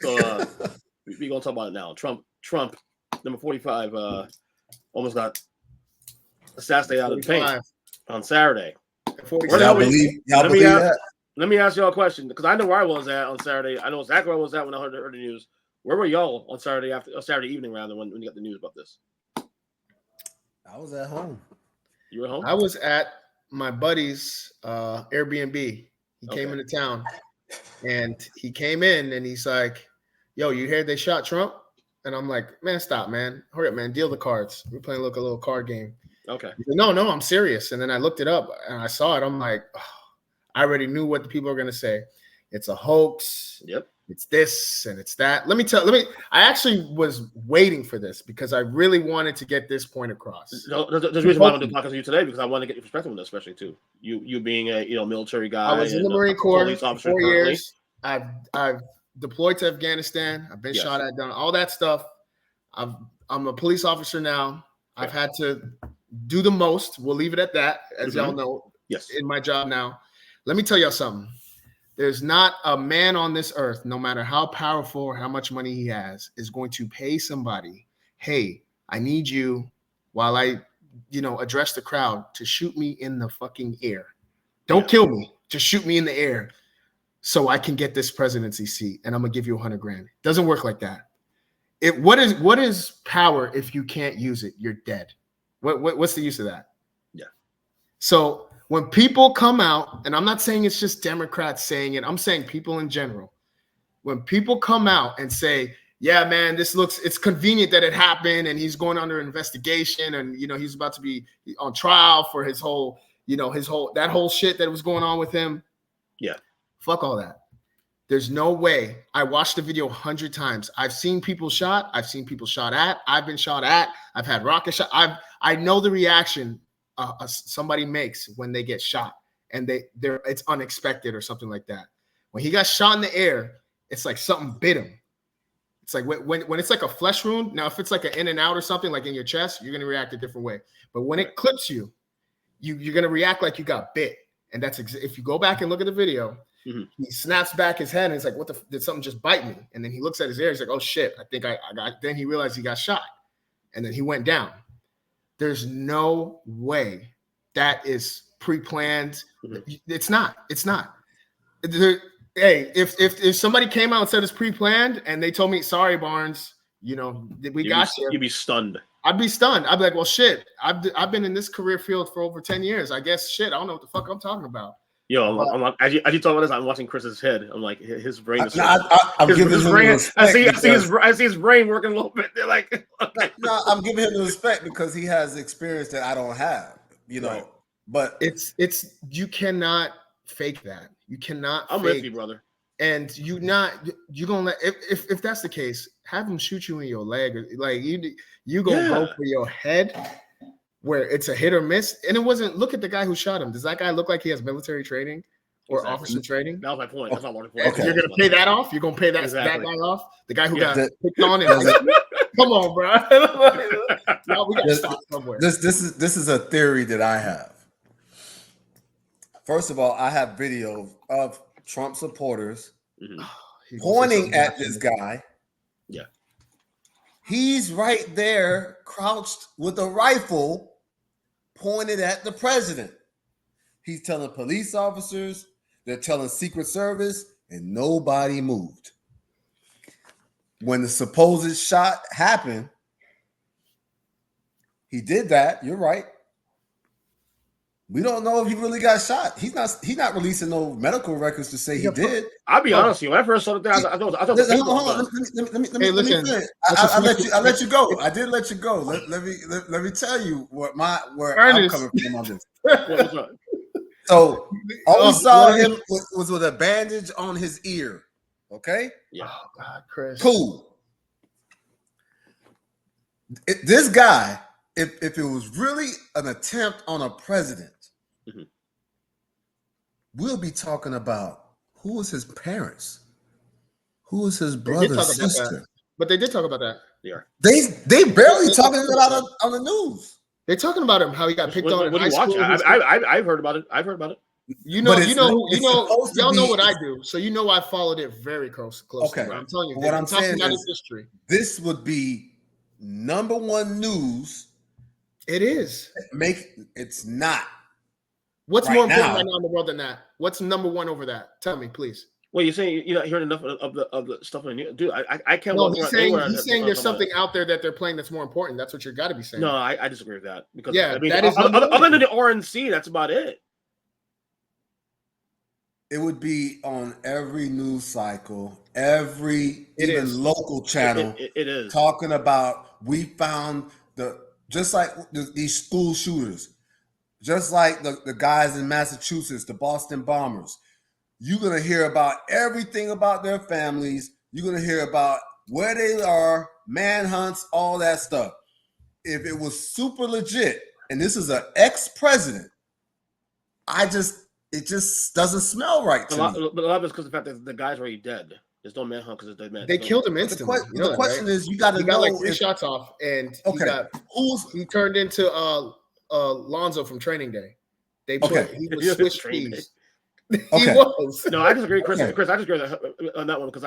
So we're gonna talk about it now. Trump, number 45, almost got assassinated out of the paint on Saturday. Y'all believe that? Let me ask y'all a question, because I know where I was at on Saturday. I know exactly where I was at when I heard the news. Where were y'all on Saturday Saturday evening rather when you got the news about this? I was at home. You were home? I was at my buddy's Airbnb. He came into town, and he came in and he's like, "Yo, you heard they shot Trump?" And I'm like, "Man, stop, man. Hurry up, man. Deal the cards. We're playing a little card game." Okay. He said, no, I'm serious. And then I looked it up and I saw it. I'm like, oh, I already knew what the people are going to say. It's a hoax. Yep. It's this and it's that. I actually was waiting for this because I really wanted to get this point across. There's a reason why I wanted to talk to you today, because I want to get your perspective on this, especially too. You being a military guy. I was in the Marine Corps for 4 years. Currently. I've deployed to Afghanistan. I've been shot at, done all that stuff. I'm a police officer now. I've had to do the most. We'll leave it at that, as y'all know. Yes. In my job now. Let me tell y'all something. There's not a man on this earth, no matter how powerful or how much money he has, is going to pay somebody, hey, I need you while I, address the crowd to shoot me in the fucking air. Don't kill me. Just shoot me in the air so I can get this presidency seat and I'm going to give you $100,000. Doesn't work like that. What is power if you can't use it? You're dead. What's the use of that? Yeah. So when people come out, and I'm not saying it's just Democrats saying it, I'm saying people in general. When people come out and say, yeah, man, it's convenient that it happened and he's going under investigation and, he's about to be on trial for his whole shit that was going on with him. Yeah. Fuck all that. There's no way. I watched the video 100 times. I've seen people shot. I've seen people shot at. I've been shot at. I've had rocket shot. I know the reaction somebody makes when they get shot, and it's unexpected or something like that. When he got shot in the air, it's like something bit him. It's like when it's like a flesh wound. Now, if it's like an in and out or something like in your chest, you're gonna react a different way. But when it clips you, you're gonna react like you got bit. And that's if you go back and look at the video. Mm-hmm. He snaps back his head and he's like, did something just bite me? And then he looks at his ear. He's like, oh shit, I think I got, then he realized he got shot. And then he went down. There's no way that is pre-planned. Mm-hmm. It's not. Hey, if somebody came out and said it's pre-planned and they told me, sorry, Barnes, got you. You'd be stunned. I'd be stunned. I'd be like, well, shit, I've been in this career field for over 10 years. I guess shit, I don't know what the fuck I'm talking about. Yo, I'm as you talk about this, I'm watching Chris's head. I'm like, his brain is. I'm giving him respect. I see his brain working a little bit. They're like, no, I'm giving him the respect because he has experience that I don't have. Right. But it's you cannot fake that. You cannot. I'm with you, brother. And you're gonna let if that's the case, have him shoot you in your leg. Like you gonna go for your head. Where it's a hit or miss, and it wasn't. Look at the guy who shot him. Does that guy look like he has military training or officer training? That was my point. That's not my point. Okay. You're gonna pay that off. You're gonna pay that guy off. The guy who got picked on. And come on, bro. Now we gotta stop somewhere. This is a theory that I have. First of all, I have video of Trump supporters pointing at this guy. Yeah. He's right there, crouched with a rifle pointed at the president. He's telling police officers, they're telling Secret Service, and nobody moved. When the supposed shot happened, he did that. You're right. We don't know if he really got shot. He's not releasing no medical records to say he did. I'll be honest with you. When I first saw the thing, I thought. Let me finish. I let you go. I did let you go. Let me tell you where I'm coming from on this. So all we saw him was with a bandage on his ear. Okay. Yeah. Oh God, Chris. Cool. This guy, if it was really an attempt on a president. We'll be talking about who was his parents, who was his brother, sister. But they did talk about that. Yeah. They barely talking about it on the news. They're talking about him, how he got picked on. What do you watch? I've heard about it. You know, it's supposed to y'all know be- what I do, so you know I followed it very closely. Okay. But I'm telling you, What I'm talking saying about is history. This would be number one news. It is. It's not. What's right more important now. right now in the world than that? What's number one over that? Tell me, please. Well, you're saying you're not hearing enough of the stuff on you, dude. I can't. No, walk he's around saying anywhere he's saying there's talking about something out there that they're playing that's more important. That's what you got to be it. saying. No, I disagree with that because Yeah, I mean, that is other than the RNC, that's about it. It would be on every news cycle, even local channel. It is talking about we found just like these school shooters, just like the guys in Massachusetts, the Boston bombers. You're gonna hear about everything about their families. You're gonna hear about where they are, manhunts, all that stuff. If it was super legit, and this is an ex-president, it just doesn't smell right to me. But a lot of it's because of the fact that the guy's already dead. There's no manhunt because it's dead man. They killed him instantly. The question is, you got to know. He got like 3 shots off, and he turned into Lonzo from Training Day. He was Swiss cheese. He was. No, I disagree, Chris. Okay. Chris, I disagree on that one because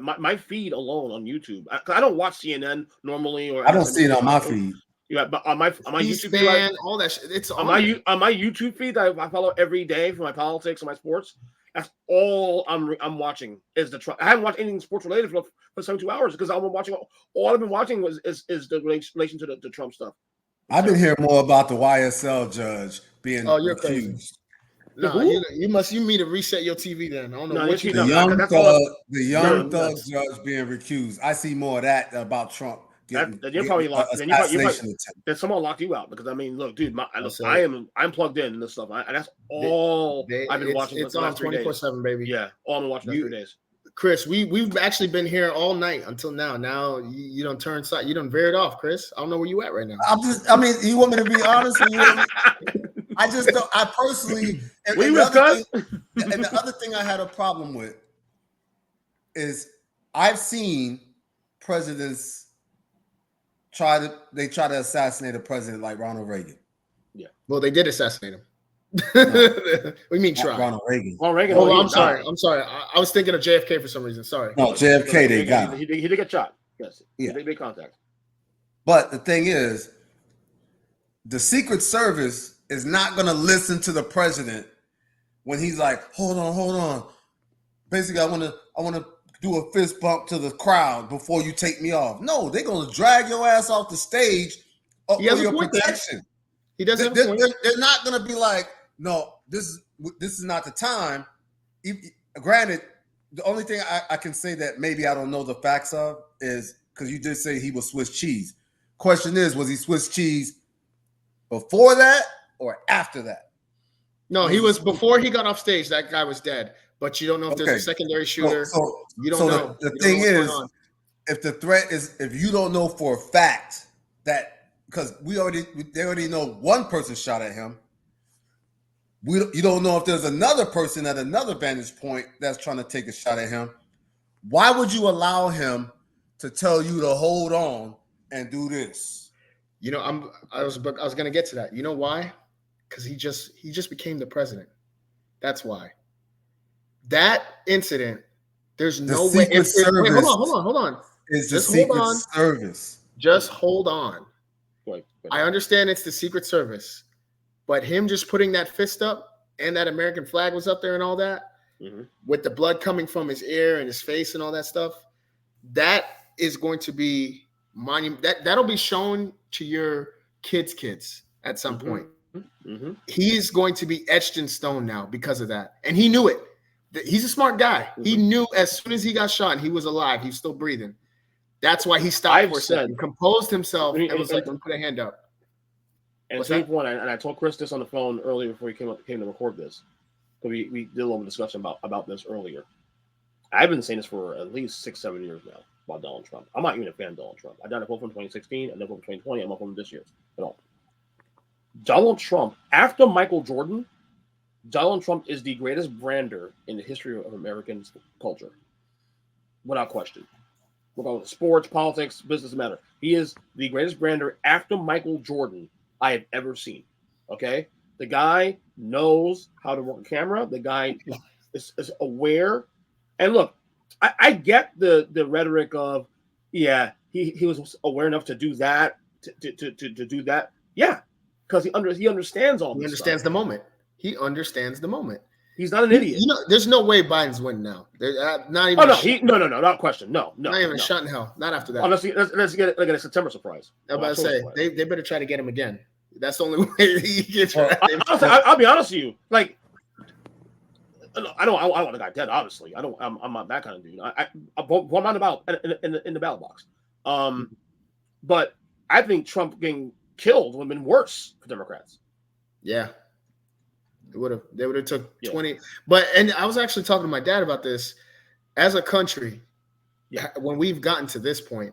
my feed alone on YouTube. I don't watch CNN normally, or I don't see it on my feed. Yeah, but on my YouTube feed, all that shit. It's on my YouTube feed that I follow every day for my politics and my sports. That's all I'm watching is the Trump. I haven't watched anything sports related for 72 hours because I'm watching all I've been watching is the relation to the Trump stuff. I've been hearing more about the YSL judge being you're accused. No, you need to reset your TV then. I don't know what you the young thug judge being recused. I see more of that about Trump. You're probably locked. Then someone locked you out because I mean, look, dude, I'm plugged in and this stuff. That's all I've been watching. It's on 24/7, baby. Yeah, all I've been watching for 3 days. Chris, we've actually been here all night until now. Now you don't turn side. You don't veer it off, Chris. I don't know where you at right now. You want me to be honest with you? I just don't. I personally. And the other thing I had a problem with is I've seen presidents try to assassinate a president like Ronald Reagan. Yeah. Well, they did assassinate him. No. We mean try. Ronald Reagan. Oh, I'm sorry. I was thinking of JFK for some reason. Sorry. No, JFK. They got him. He did get shot. Yes. Yeah. They made contact. But the thing is, the Secret Service is not going to listen to the president when he's like, "Hold on." Basically, I want to do a fist bump to the crowd before you take me off. No, they're going to drag your ass off the stage for your protection. He doesn't. They're not going to be like, no, this is not the time. Granted, the only thing I can say that maybe I don't know the facts of is because you did say he was Swiss cheese. Question is, was he Swiss cheese before that or after that? No, he was before he got off stage. That guy was dead. But you don't know if there's a secondary shooter. You don't know. The thing is, if the threat is, if you don't know for a fact that, because they already know one person shot at him. You don't know if there's another person at another vantage point that's trying to take a shot at him. Why would you allow him to tell you to hold on and do this? I was going to get to that. You know why? Because he just became the president. That's why. That incident, there's no way. Wait, hold on. It's the Secret Service. Just hold on. I understand it's the Secret Service, but him just putting that fist up and that American flag was up there and all that, with the blood coming from his ear and his face and all that stuff, that is going to be that'll be shown to your kids at some point. Mm-hmm. He's going to be etched in stone now because of that, and he knew it. He's a smart guy. He knew as soon as he got shot and he was alive, he was still breathing. That's why he stopped for a second, composed himself, and was like, "Put a hand up." And to point, and I told Chris this on the phone earlier before he came to record this, because we did a little discussion about this earlier. I've been saying this for at least 6-7 years now about Donald Trump. I'm not even a fan of Donald Trump. I done a vote from 2016, I done a vote from 2020. I'm not from this year at all. Donald Trump, after Michael Jordan, Donald Trump is the greatest brander in the history of American culture, without question. Regardless of sports, politics, business, matter. He is the greatest brander after Michael Jordan I have ever seen. Okay, The guy knows how to work a camera. The guy is aware. And look, I get the rhetoric of, yeah, he was aware enough to do that, to do that. Yeah, because he understands all He this understands stuff. the moment. He understands the moment. He's not an idiot. You know, there's no way Biden's winning now. Not even. Oh no, no, not question. No, not even a no. shot in hell. Not after that. Unless let's get like a September surprise. I'm about to say they better try to get him again. That's the only way he gets. I'll be honest with you. Like, I want the guy dead. Obviously, I'm not that kind of dude. I'm not about in the ballot box. But I think Trump getting killed would have been worse for Democrats. Yeah, they would have took 20. But and I was actually talking to my dad about this. As a country, when we've gotten to this point,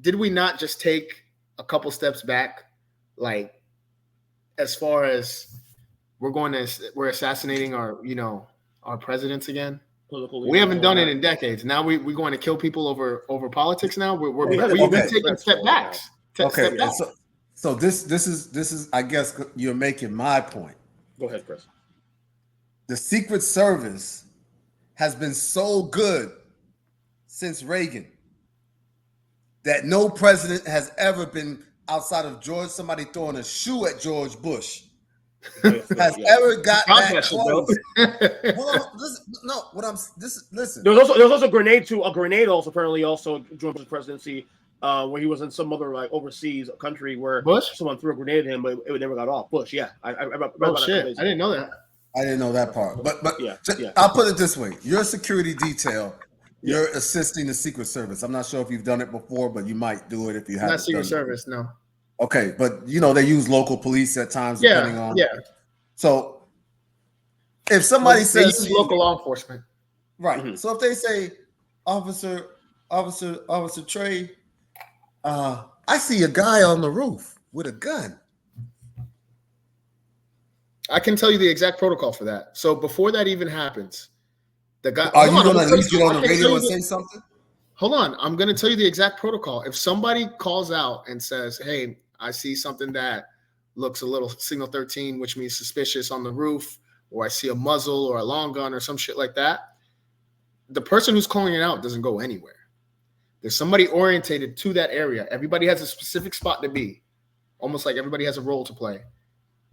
did we not just take a couple steps back? Like, as far as we're assassinating our presidents again. We haven't done it in decades. Now we're going to kill people over politics. Now we've been taking step backs. Okay, so this is I guess you're making my point. Go ahead, Chris. The Secret Service has been so good since Reagan that no president has ever been, outside of somebody throwing a shoe at George Bush, has ever got that close. Listen. There was also a grenade also apparently also during Bush's presidency, where he was in some other like overseas country where someone threw a grenade at him, but it never got off. Bush, yeah. I didn't know that. I didn't know that part. But I'll put it this way: you're a security detail. You're assisting the Secret Service. I'm not sure if you've done it before, but you might do it if you haven't. Not Secret Service, no. Okay, but they use local police at times depending on. Yeah. So if somebody says they use local law enforcement, right? Mm-hmm. So if they say, Officer Trey, I see a guy on the roof with a gun. I can tell you the exact protocol for that. So before that even happens, the guy. Are you going to at least get on the radio and say something? Hold on, I'm going to tell you the exact protocol. If somebody calls out and says, "Hey, I see something that looks a little signal 13, which means suspicious on the roof," or I see a muzzle or a long gun or some shit like that, the person who's calling it out doesn't go anywhere. There's somebody orientated to that area. Everybody has a specific spot to be, almost like everybody has a role to play.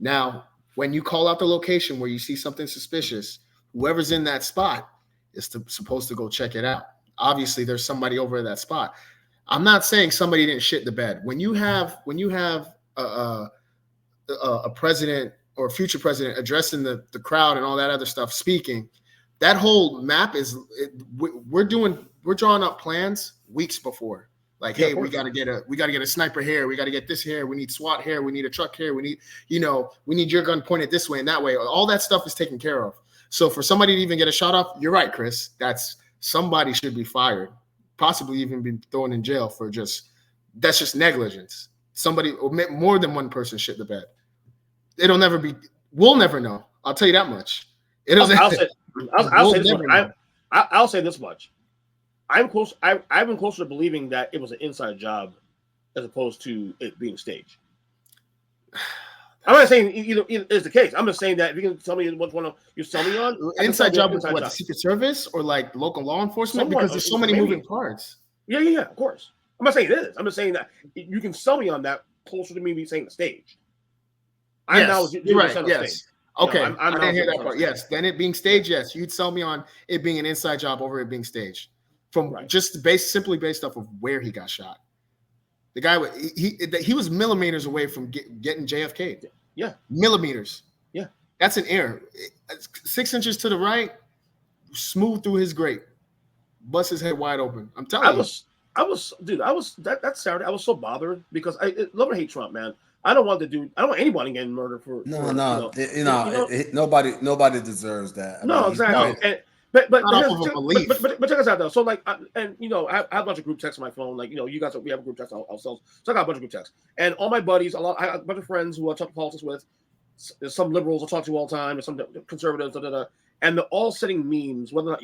Now, when you call out the location where you see something suspicious, whoever's in that spot is supposed to go check it out. Obviously, there's somebody over at that spot. I'm not saying somebody didn't shit the bed. When you have a president or a future president addressing the crowd and all that other stuff, speaking, that whole map we're drawing up plans weeks before. Like, hey, we got to get a sniper here. We got to get this here. We need SWAT here. We need a truck here. We need your gun pointed this way and that way. All that stuff is taken care of. So for somebody to even get a shot off, you're right, Chris. Somebody should be fired, possibly even be thrown in jail for that's just negligence. Somebody, more than one person shit the bed. We'll never know. I'll tell you that much. I'll say this much. I've been closer to believing that it was an inside job as opposed to it being staged. I'm not saying either is the case. I'm just saying that if you can tell me which one you sell me on. Inside job with what? The Secret Service or like local law enforcement? Because there's so many moving parts. Yeah, of course. I'm not saying it is. I'm just saying that you can sell me on that closer to me saying the stage. You're right. Yes. Okay. I didn't hear that part. Yes. Then it being staged, yes. You'd sell me on it being an inside job over it being staged. From just simply based off of where he got shot. The guy, he was millimeters away from getting JFK. Yeah. Millimeters. Yeah. That's an error. 6 inches to the right, smooth through his grate. Bust his head wide open. I'm telling you. That Saturday, I was so bothered because I love or hate Trump, man. I don't want anybody getting murdered for. Nobody deserves that. Exactly. But check us out though. So like, I have a bunch of group texts on my phone. Like, you guys, we have a group text ourselves. So I got a bunch of group texts, and all my buddies, I have a bunch of friends who I talk politics with. There's some liberals I talk to all the time, and some conservatives, and they're all sending memes, whether or not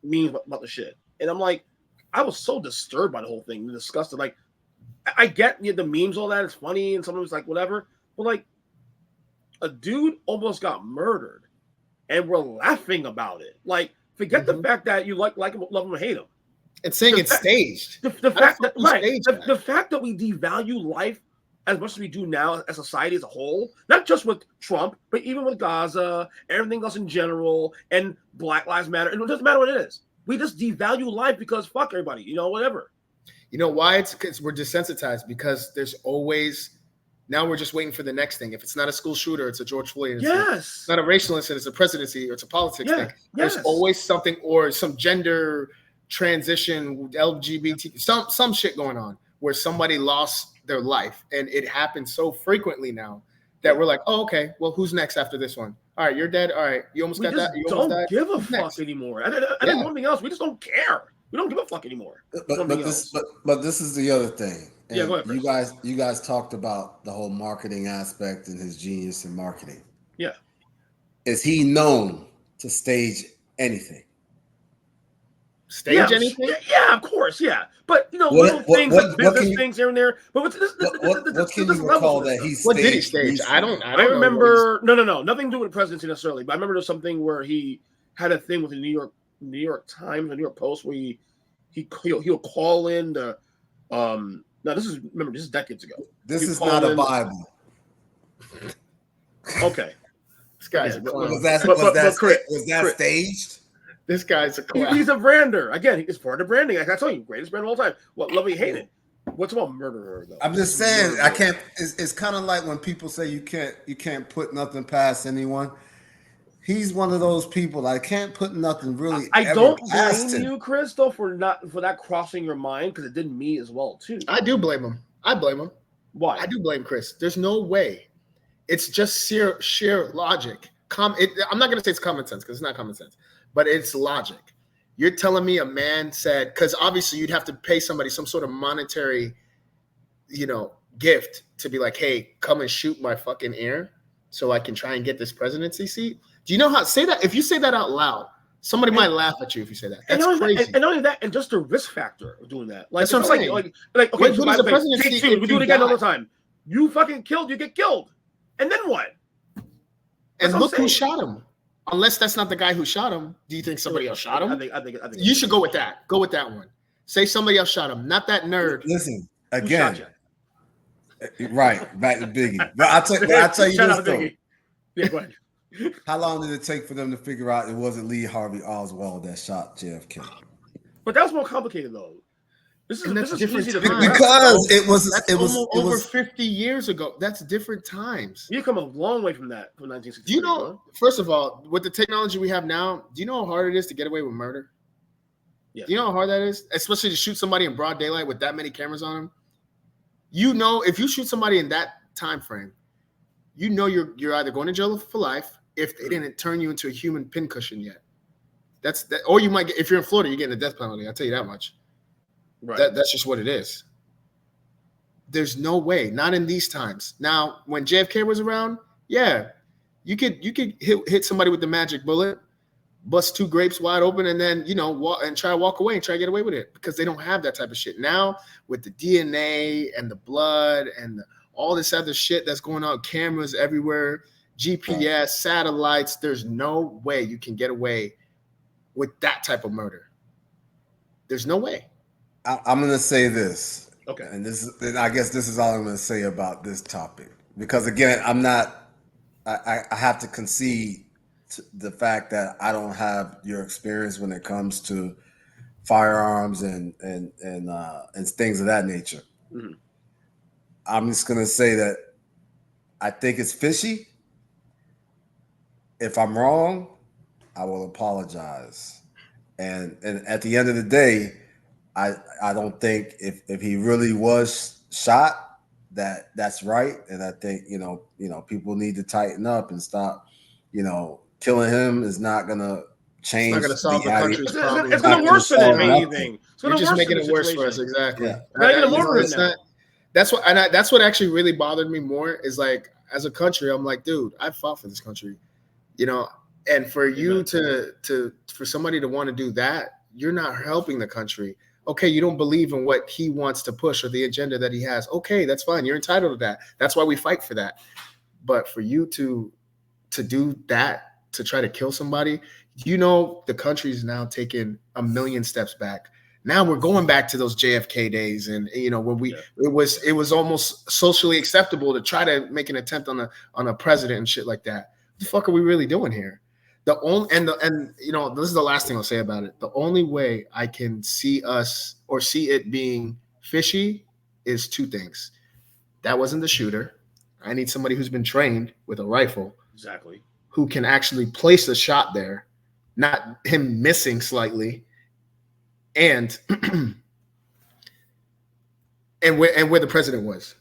memes about the shit. And I'm like, I was so disturbed by the whole thing, disgusted. Like, I get the memes, all that, it's funny, and sometimes like whatever, but like, a dude almost got murdered, and we're laughing about it. Like, forget the fact that you like him, love him, or hate him. And saying it's staged. The fact that the fact that we devalue life as much as we do now as society as a whole, not just with Trump, but even with Gaza, everything else in general, and Black Lives Matter. It doesn't matter what it is. We just devalue life because fuck everybody, whatever. You know why? It's because we're desensitized, because there's always, now we're just waiting for the next thing. If it's not a school shooter, it's a George Floyd incident. Yes. It's not a racial incident, it's a presidency, or it's a politics thing. Yes. There's always something, or some gender transition, LGBT, some shit going on where somebody lost their life. And it happens so frequently now that we're like, oh, okay, well, who's next after this one? All right, you're dead. All right, you almost got that. You almost died. We don't give a fuck anymore. And then one thing else, we just don't care. We don't give a fuck anymore. But this is the other thing. And go ahead, you guys talked about the whole marketing aspect and his genius in marketing. Yeah. Is he known to stage anything? Anything? Yeah, of course, yeah. But little things like business things here and there. But what can you recall that he staged? What did he stage? I don't remember. No, nothing to do with the presidency necessarily. But I remember there's something where he had a thing with the New York Times, the New York Post, where he'll call in the Now this is decades ago. This is not a Bible. Okay. This guy's was that staged? This guy's a clown. He's a brander. Again, it's part of branding. Like I told you, greatest brand of all time. What love you hate it. What's about murderer though? I'm just saying, I can't. It's kind of like when people say you can't put nothing past anyone. He's one of those people. I can't put nothing really. I don't blame you, Chris, though, for that crossing your mind, because it did me as well too. I do blame him. Why? I do blame Chris. There's no way. It's just sheer logic. I'm not going to say it's common sense, because it's not common sense, but it's logic. You're telling me a man said, because obviously you'd have to pay somebody some sort of monetary, gift to be like, hey, come and shoot my fucking ear so I can try and get this presidency seat. Do you know how say that? If you say that out loud, somebody might laugh at you if you say that. That's crazy. And not only that, and just the risk factor of doing that. Like, that's what I'm saying. Like okay, so the presidency, we do it again all the time. You fucking killed, you get killed. And then what? And look who shot him. Unless that's not the guy who shot him, do you think somebody else shot him? I think you should go with that. Go with that one. Say somebody else shot him, not that nerd. Listen, again. Right, back to Biggie. But I'll tell you this though. Yeah, go ahead. How long did it take for them to figure out it wasn't Lee Harvey Oswald that shot JFK? But that was more complicated though. This is different easy to because it was over 50 years ago. That's different times. You come a long way from that, from 1960. Do you know? First of all, with the technology we have now, do you know how hard it is to get away with murder? Yeah. Do you know how hard that is, especially to shoot somebody in broad daylight with that many cameras on them? If you shoot somebody in that time frame, you're either going to jail for life if they didn't turn you into a human pincushion yet. That's that, or you might get, if you're in Florida, you're getting a death penalty. I'll tell you that much. Right. That's just what it is. There's no way, not in these times. Now, when JFK was around, yeah, you could hit somebody with the magic bullet, bust two grapes wide open, and then try to walk away and try to get away with it, because they don't have that type of shit now with the DNA and the blood and all this other shit that's going on, cameras everywhere, GPS, satellites. There's no way you can get away with that type of murder. There's no way. I'm going to say this. Okay. And I guess this is all I'm going to say about this topic, because again, I have to concede to the fact that I don't have your experience when it comes to firearms and things of that nature. Mm-hmm. I'm just going to say that I think it's fishy. If I'm wrong, I will apologize. And at the end of the day, I don't think if he really was shot, that's right. And I think, people need to tighten up and stop, killing him is not going to change. It's not going to solve the country's problem. It's going to worsen it, anything. You're just making it worse for us. Exactly. Yeah. That's what actually really bothered me more is, like, as a country, I'm like, dude, I fought for this country, and for you for somebody to want to do that, you're not helping the country. Okay, you don't believe in what he wants to push or the agenda that he has. Okay, that's fine. You're entitled to that. That's why we fight for that. But for you to do that, to try to kill somebody, the country's now taken a million steps back. Now we're going back to those JFK days, and when it was almost socially acceptable to try to make an attempt on a president and shit like that. What the fuck are we really doing here? This is the last thing I'll say about it. The only way I can see it being fishy is two things. That wasn't the shooter. I need somebody who's been trained with a rifle. Exactly. Who can actually place a shot there, not him missing slightly. And where the president was.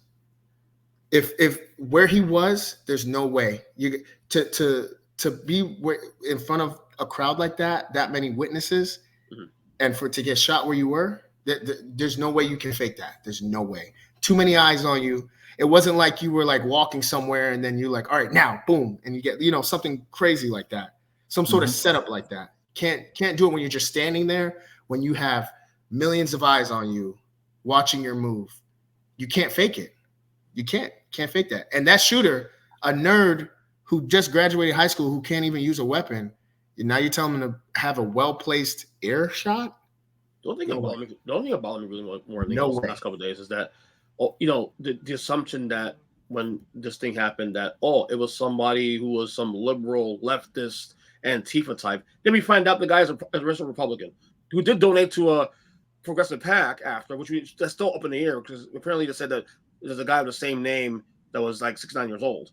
If where he was, there's no way you to be in front of a crowd like that many witnesses, and for it to get shot where you were, there's no way you can fake that. There's no way. Too many eyes on you. It wasn't like you were like walking somewhere and then you're like, all right, now, boom, and you get something crazy like that, some sort of setup like that. Can't do it when you're just standing there. When you have millions of eyes on you watching your move, you can't fake it. You can't fake that. And that shooter, a nerd who just graduated high school, who can't even use a weapon, and now you're telling him to have a well-placed air shot? The only thing about me really more than the last couple of days is that, the assumption that when this thing happened that, it was somebody who was some liberal leftist Antifa type. Then we find out the guy is a registered Republican who did donate to a progressive PAC after, that's still up in the air because apparently they said that there's a guy with the same name that was like 69 years old.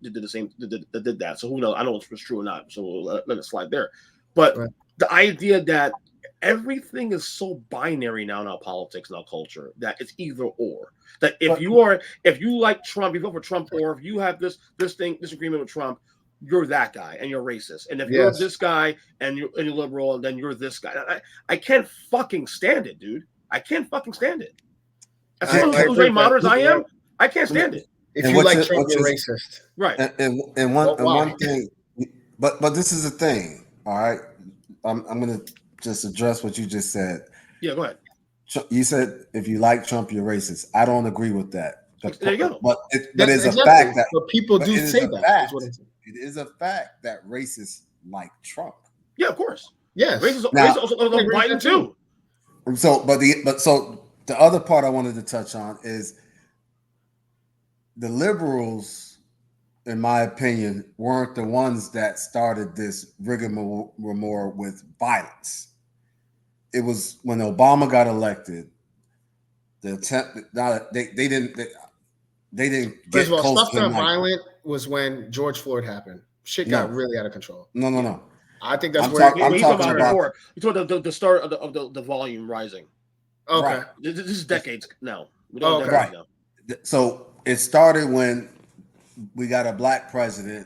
Did that. So who knows? I don't know if it's true or not. So we'll let it slide there. But the idea that everything is so binary now in our politics and our culture that it's either or. That if you like Trump, you vote for Trump, or if you have this disagreement with Trump, you're that guy and you're racist. And if you're this guy and you're liberal, and then you're this guy. I can't fucking stand it, dude. I can't fucking stand it. As someone who's very moderate as I am, I can't stand it. If you like Trump, you're racist. Right. And one thing, but this is the thing, all right? I'm going to just address what you just said. Yeah, go ahead. You said if you like Trump, you're racist. I don't agree with that. There you go. But it's a fact that people do say that. It is a fact that racists like Trump. Yeah, of course. Yes. Racists also like Biden too. So the other part I wanted to touch on is the liberals, in my opinion, weren't the ones that started this rigmarole with violence. It was when Obama got elected. The attempt, they didn't get close. Stuff got violent was when George Floyd happened. Shit got really out of control. No. I think that's I'm talking about the start of the volume rising. Okay, right. This is decades now. Right. Now. So it started when we got a black president,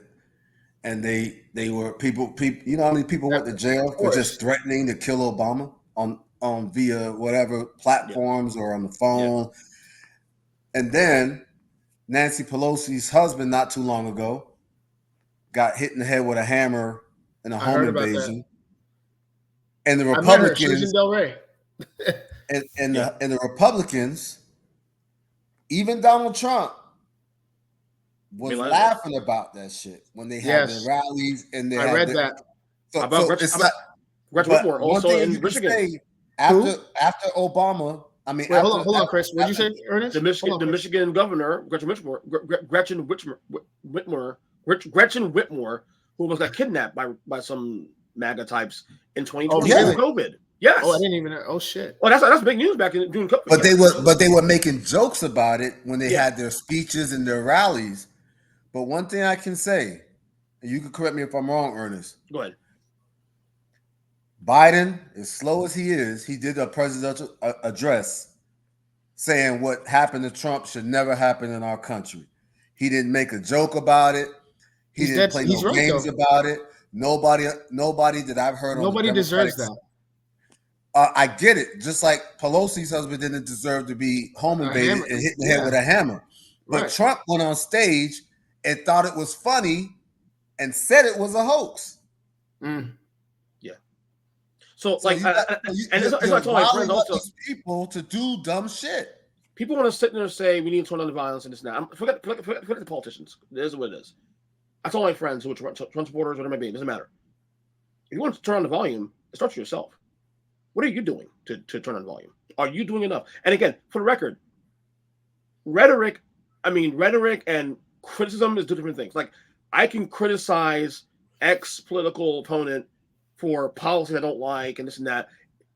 and they were people. You know how many people went to jail for just threatening to kill Obama on via whatever platforms or on the phone. Yeah. And then Nancy Pelosi's husband, not too long ago, got hit in the head with a hammer in a home invasion. And the Republicans, she was in Del Rey. and the Republicans, even Donald Trump, was laughing about that shit when they had their rallies and they. I read that. Gretchen Whitmore also in Michigan. After Obama, hold on, Chris. What did you say, Ernest? The Michigan governor, Gretchen Whitmore, who was got kidnapped by some MAGA types in 2020 during COVID. Yes. Oh, I didn't even know. Oh shit. Oh, that's big news back in June. But they were making jokes about it when they had their speeches and their rallies. But one thing I can say, and you can correct me if I'm wrong, Ernest. Go ahead. Biden, as slow as he is, he did a presidential address saying what happened to Trump should never happen in our country. He didn't make a joke about it. He didn't play no games about it. Nobody that I've heard. Nobody deserves that. I get it. Just like Pelosi's husband didn't deserve to be home invaded and hit in the head with a hammer. But Trump went on stage and thought it was funny and said it was a hoax. Mm. Yeah. So like, and I told my friend also, people to do dumb shit. people want to sit there and say we need to turn on the violence and this and that. Forget the politicians. It is what it is. I told my friends who are Trump supporters, whatever it may be, it doesn't matter. If you want to turn on the volume, it starts with yourself. What are you doing to turn on the volume? Are you doing enough? And again, for the record, rhetoric and criticism is two different things. Like, I can criticize X political opponent for policies I don't like and this and that.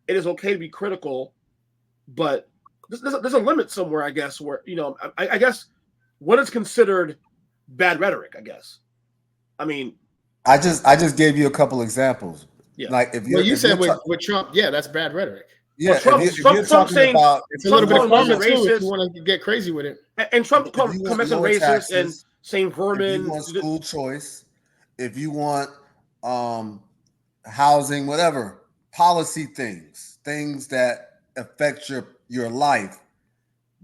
It is okay to be critical, but there's a limit somewhere, I guess, where, I guess what is considered bad rhetoric, I guess. I mean, I just gave you a couple examples. Yeah. Like you said with Trump, yeah, that's bad rhetoric. Yeah, Trump saying about, it's a little bit of racist too, if you want to get crazy with it. And Trump commenting racist and saying vermin. If you want school choice, if you want housing, whatever, policy things that affect your life,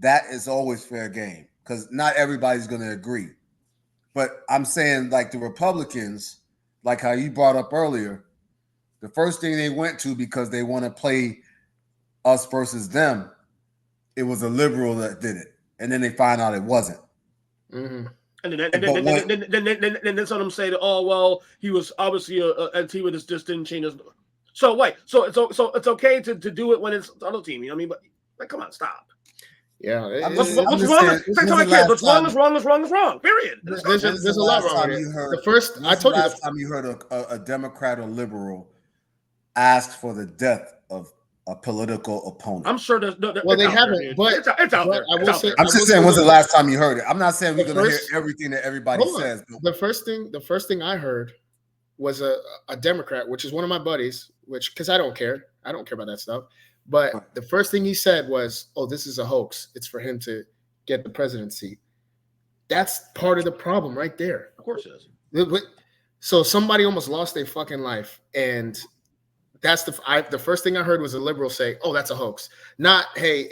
that is always fair game because not everybody's going to agree. But I'm saying, like the Republicans, like how you brought up earlier, the first thing they went to because they want to play us versus them, it was a liberal that did it, and then they find out it wasn't. Mm-hmm. And then some of them say that, oh well, he was obviously Antifa, this didn't change us. So wait, so it's okay to do it when it's the other team, you know what I mean? But like, come on, stop. Yeah, what's wrong? What's wrong is wrong is wrong is wrong. Period. There's a lot wrong with it. The first I told you the last time you heard a Democrat or liberal ask for the death of a political opponent. I'm sure there's no. Well, they haven't, but it's out there. I'm just saying, when's the last time you heard it? I'm not saying we're going to hear everything that everybody says. The first thing I heard was a Democrat, which is one of my buddies, because I don't care about that stuff. But the first thing he said was, "Oh, this is a hoax. It's for him to get the presidency." That's part of the problem right there. Of course it is. So somebody almost lost their fucking life, and that's the first thing I heard was a liberal say, "Oh, that's a hoax." Not, "Hey,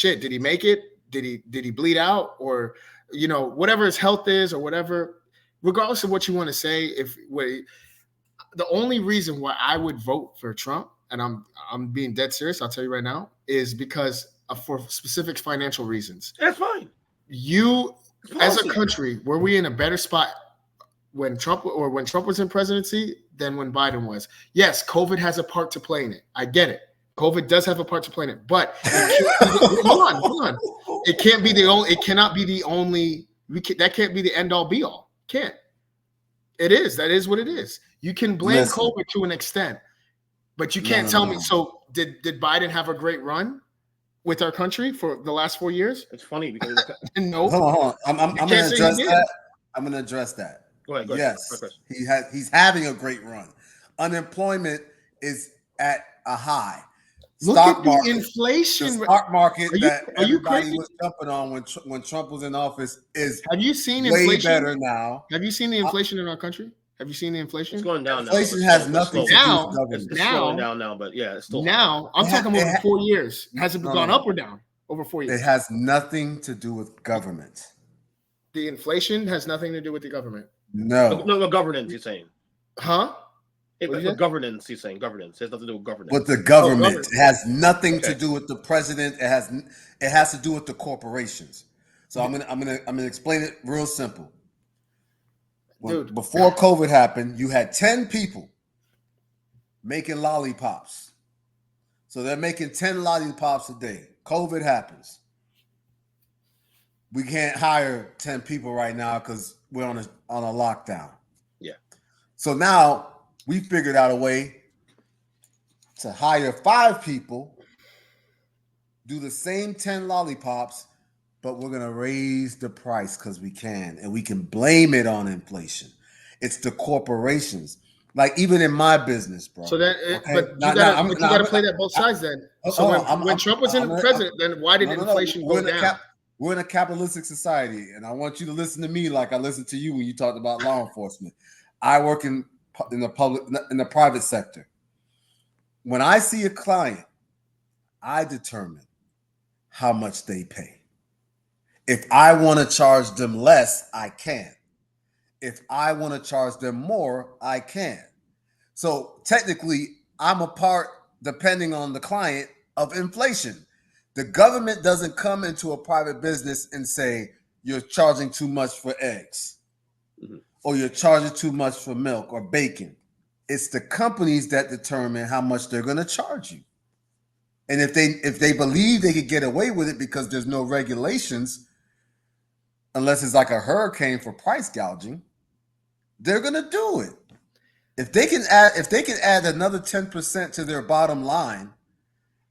did he make it? Did he bleed out? Or, whatever his health is or whatever." Regardless of what you want to say, the only reason why I would vote for Trump, and I'm being dead serious, I'll tell you right now, is because for specific financial reasons. That's fine. You, as a country, were we in a better spot when Trump was in presidency than when Biden was? Yes, COVID has a part to play in it. I get it. COVID does have a part to play in it, but hold on. It can't be the only. It cannot be the only. That can't be the end all be all. Can't. It is. That is what it is. You can blame COVID to an extent, but you can't tell me. So did Biden have a great run with our country for the last 4 years? It's funny because no. Hold on. I'm going to address that. I'm going to address that. Go ahead. Yes, he's having a great run. Unemployment is at a high. Look at the inflation. The stock market that everybody was jumping on when Trump was in office is. Have you seen way inflation? Better now? Have you seen the inflation in our country? Have you seen the inflation? It's going down. Inflation has nothing to do with government. It's slowing down now, but yeah, it's still. Now I'm talking over 4 years. Has it gone up or down over 4 years? It has nothing to do with government. The inflation has nothing to do with the government. No, governance. You're saying, huh? Governance. He's saying governance. It has nothing to do with governance. With the government, it has nothing to do with the president. It has to do with the corporations. So I'm gonna explain it real simple. Before COVID happened, you had 10 people making lollipops. So they're making 10 lollipops a day. COVID happens. We can't hire 10 people right now because we're on a lockdown. Yeah. So now we figured out a way to hire 5 people, do the same 10 lollipops, but we're going to raise the price because we can, and we can blame it on inflation. It's the corporations. Like even in my business, bro. So that, okay? But you got to play that both sides then. So when Trump was in president, then why did inflation go down? We're in a capitalistic society, and I want you to listen to me like I listened to you when you talked about law enforcement. I work in the private sector. When I see a client, I determine how much they pay. If I want to charge them less, I can. If I want to charge them more, I can. So technically, I'm a part, depending on the client, of inflation. The government doesn't come into a private business and say you're charging too much for eggs, or you're charging too much for milk or bacon. It's the companies that determine how much they're going to charge you. And if they believe they could get away with it because there's no regulations, unless it's like a hurricane for price gouging, they're going to do it. If they can add another 10% to their bottom line,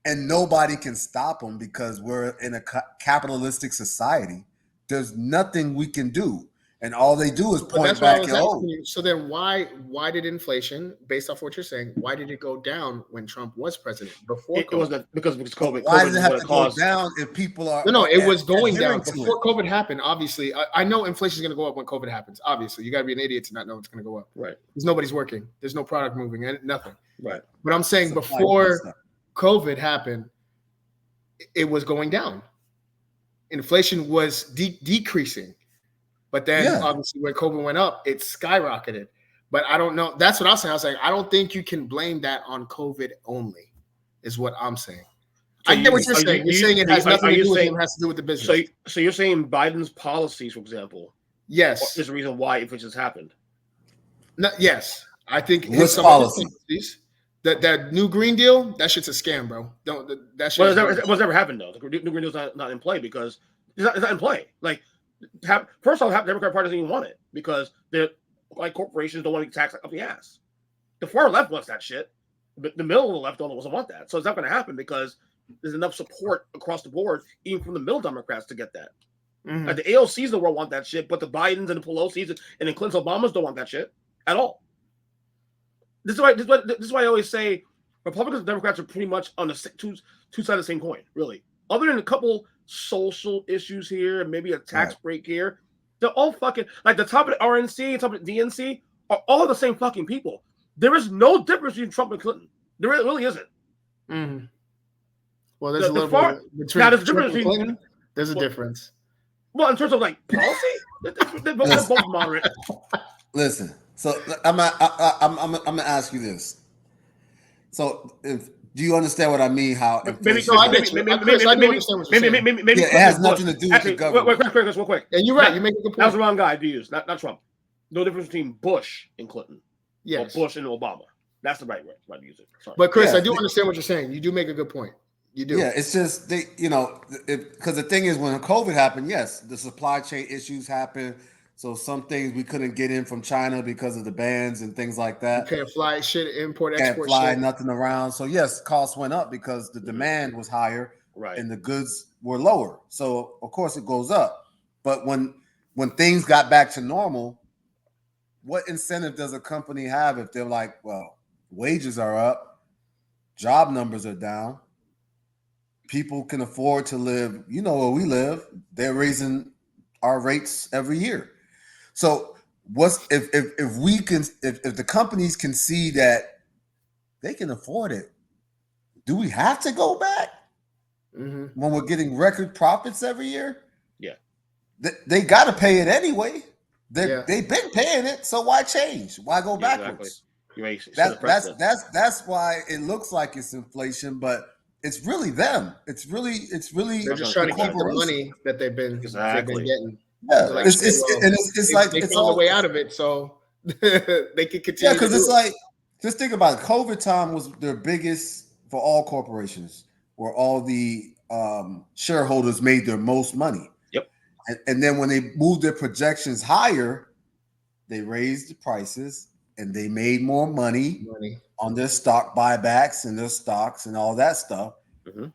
and nobody can stop them because we're in a capitalistic society, there's nothing we can do. And all they do is point back at, so then why did inflation, based off what you're saying, why did it go down when Trump was president? Before it wasn't because COVID. Why COVID does it have to go down if people are? No, it was going down before COVID happened. Obviously, I know inflation is going to go up when COVID happens. Obviously, you got to be an idiot to not know it's going to go up. Right. Because nobody's working. There's no product moving and nothing. Right. But I'm saying before COVID happened, it was going down. Inflation was decreasing. But then obviously when COVID went up, it skyrocketed. But I don't know. That's what I was saying. I was like, I don't think you can blame that on COVID only, is what I'm saying. So I get what you're saying. You're saying it has nothing to do with it. It has to do with the business. So you're saying Biden's policies, for example, yes, is the reason why inflation has happened. No, yes. I think his policies. That new Green Deal, that shit's a scam, bro. That shit. Well, what's never happened though. The new Green Deal's not in play because it's not in play. Like, first off, the Democratic Party doesn't even want it because they're like corporations don't want to get taxed up the ass. The far left wants that shit, but the middle of the left doesn't want that. So it's not going to happen because there's enough support across the board, even from the middle Democrats, to get that. Mm-hmm. Like the AOCs in the world want that shit, but the Bidens and the Pelosi's and the Clinton Obamas don't want that shit at all. This is why I always say Republicans and Democrats are pretty much on the two sides of the same coin, really. Other than a couple social issues here and maybe a tax break here, they're all fucking like the top of the RNC and top of the DNC are all the same fucking people. There is no difference between Trump and Clinton. There really isn't. Mm-hmm. Well, there's a little bit between Trump and Clinton. There's a difference. Well, in terms of like policy, they're both moderate. Listen, so I'm gonna ask you this. So do you understand what I mean? How maybe it has nothing to do with the government. Real quick. And you're right. You make a good point. That was the wrong guy to use, not Trump. No difference between Bush and Clinton. Yes. Or Bush and Obama. That's the right way to use it. Sorry. But Chris, I do understand what you're saying. You do make a good point. You do. Yeah, it's just because the thing is, when COVID happened, yes, the supply chain issues happened. So some things we couldn't get in from China because of the bans and things like that. You can't fly shit, import, can't export fly shit. Nothing around. So yes, costs went up because the demand was higher, right, and the goods were lower. So of course it goes up. But when things got back to normal, what incentive does a company have if they're like, well, wages are up, job numbers are down, people can afford to live, where we live, they're raising our rates every year. So what's if the companies can see that they can afford it, do we have to go back when we're getting record profits every year? Yeah, they got to pay it anyway. They've been paying it, so why change? Why go backwards? Exactly. That's why it looks like it's inflation, but it's really them. It's really they're just trying to keep the money that they've been getting. Yeah, like, it's like it's all the way out of it, so they can continue. Yeah, because it's like, just think about it. COVID time was their biggest for all corporations, where all the shareholders made their most money. Yep. And then when they moved their projections higher, they raised the prices and they made more money on their stock buybacks and their stocks and all that stuff. Mm-hmm.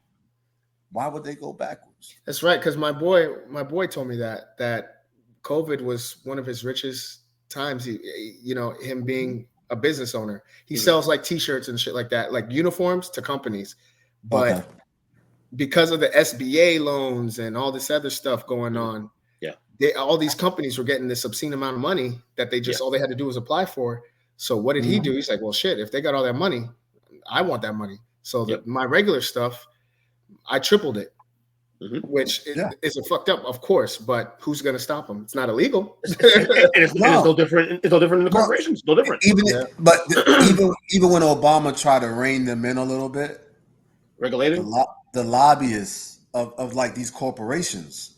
Why would they go backwards? That's right, because my boy told me that COVID was one of his richest times. Him being a business owner, he sells like T-shirts and shit like that, like uniforms to companies. But because of the SBA loans and all this other stuff going on, all these companies were getting this obscene amount of money that they just all they had to do was apply for. So what did he do? He's like, well, shit, if they got all that money, I want that money. So my regular stuff, I tripled it. Which is a fucked up, of course, but who's going to stop them? It's not illegal. It's no different. It's no different in the corporations. No different. Even when Obama tried to rein them in a little bit, regulated, the lobbyists of like these corporations,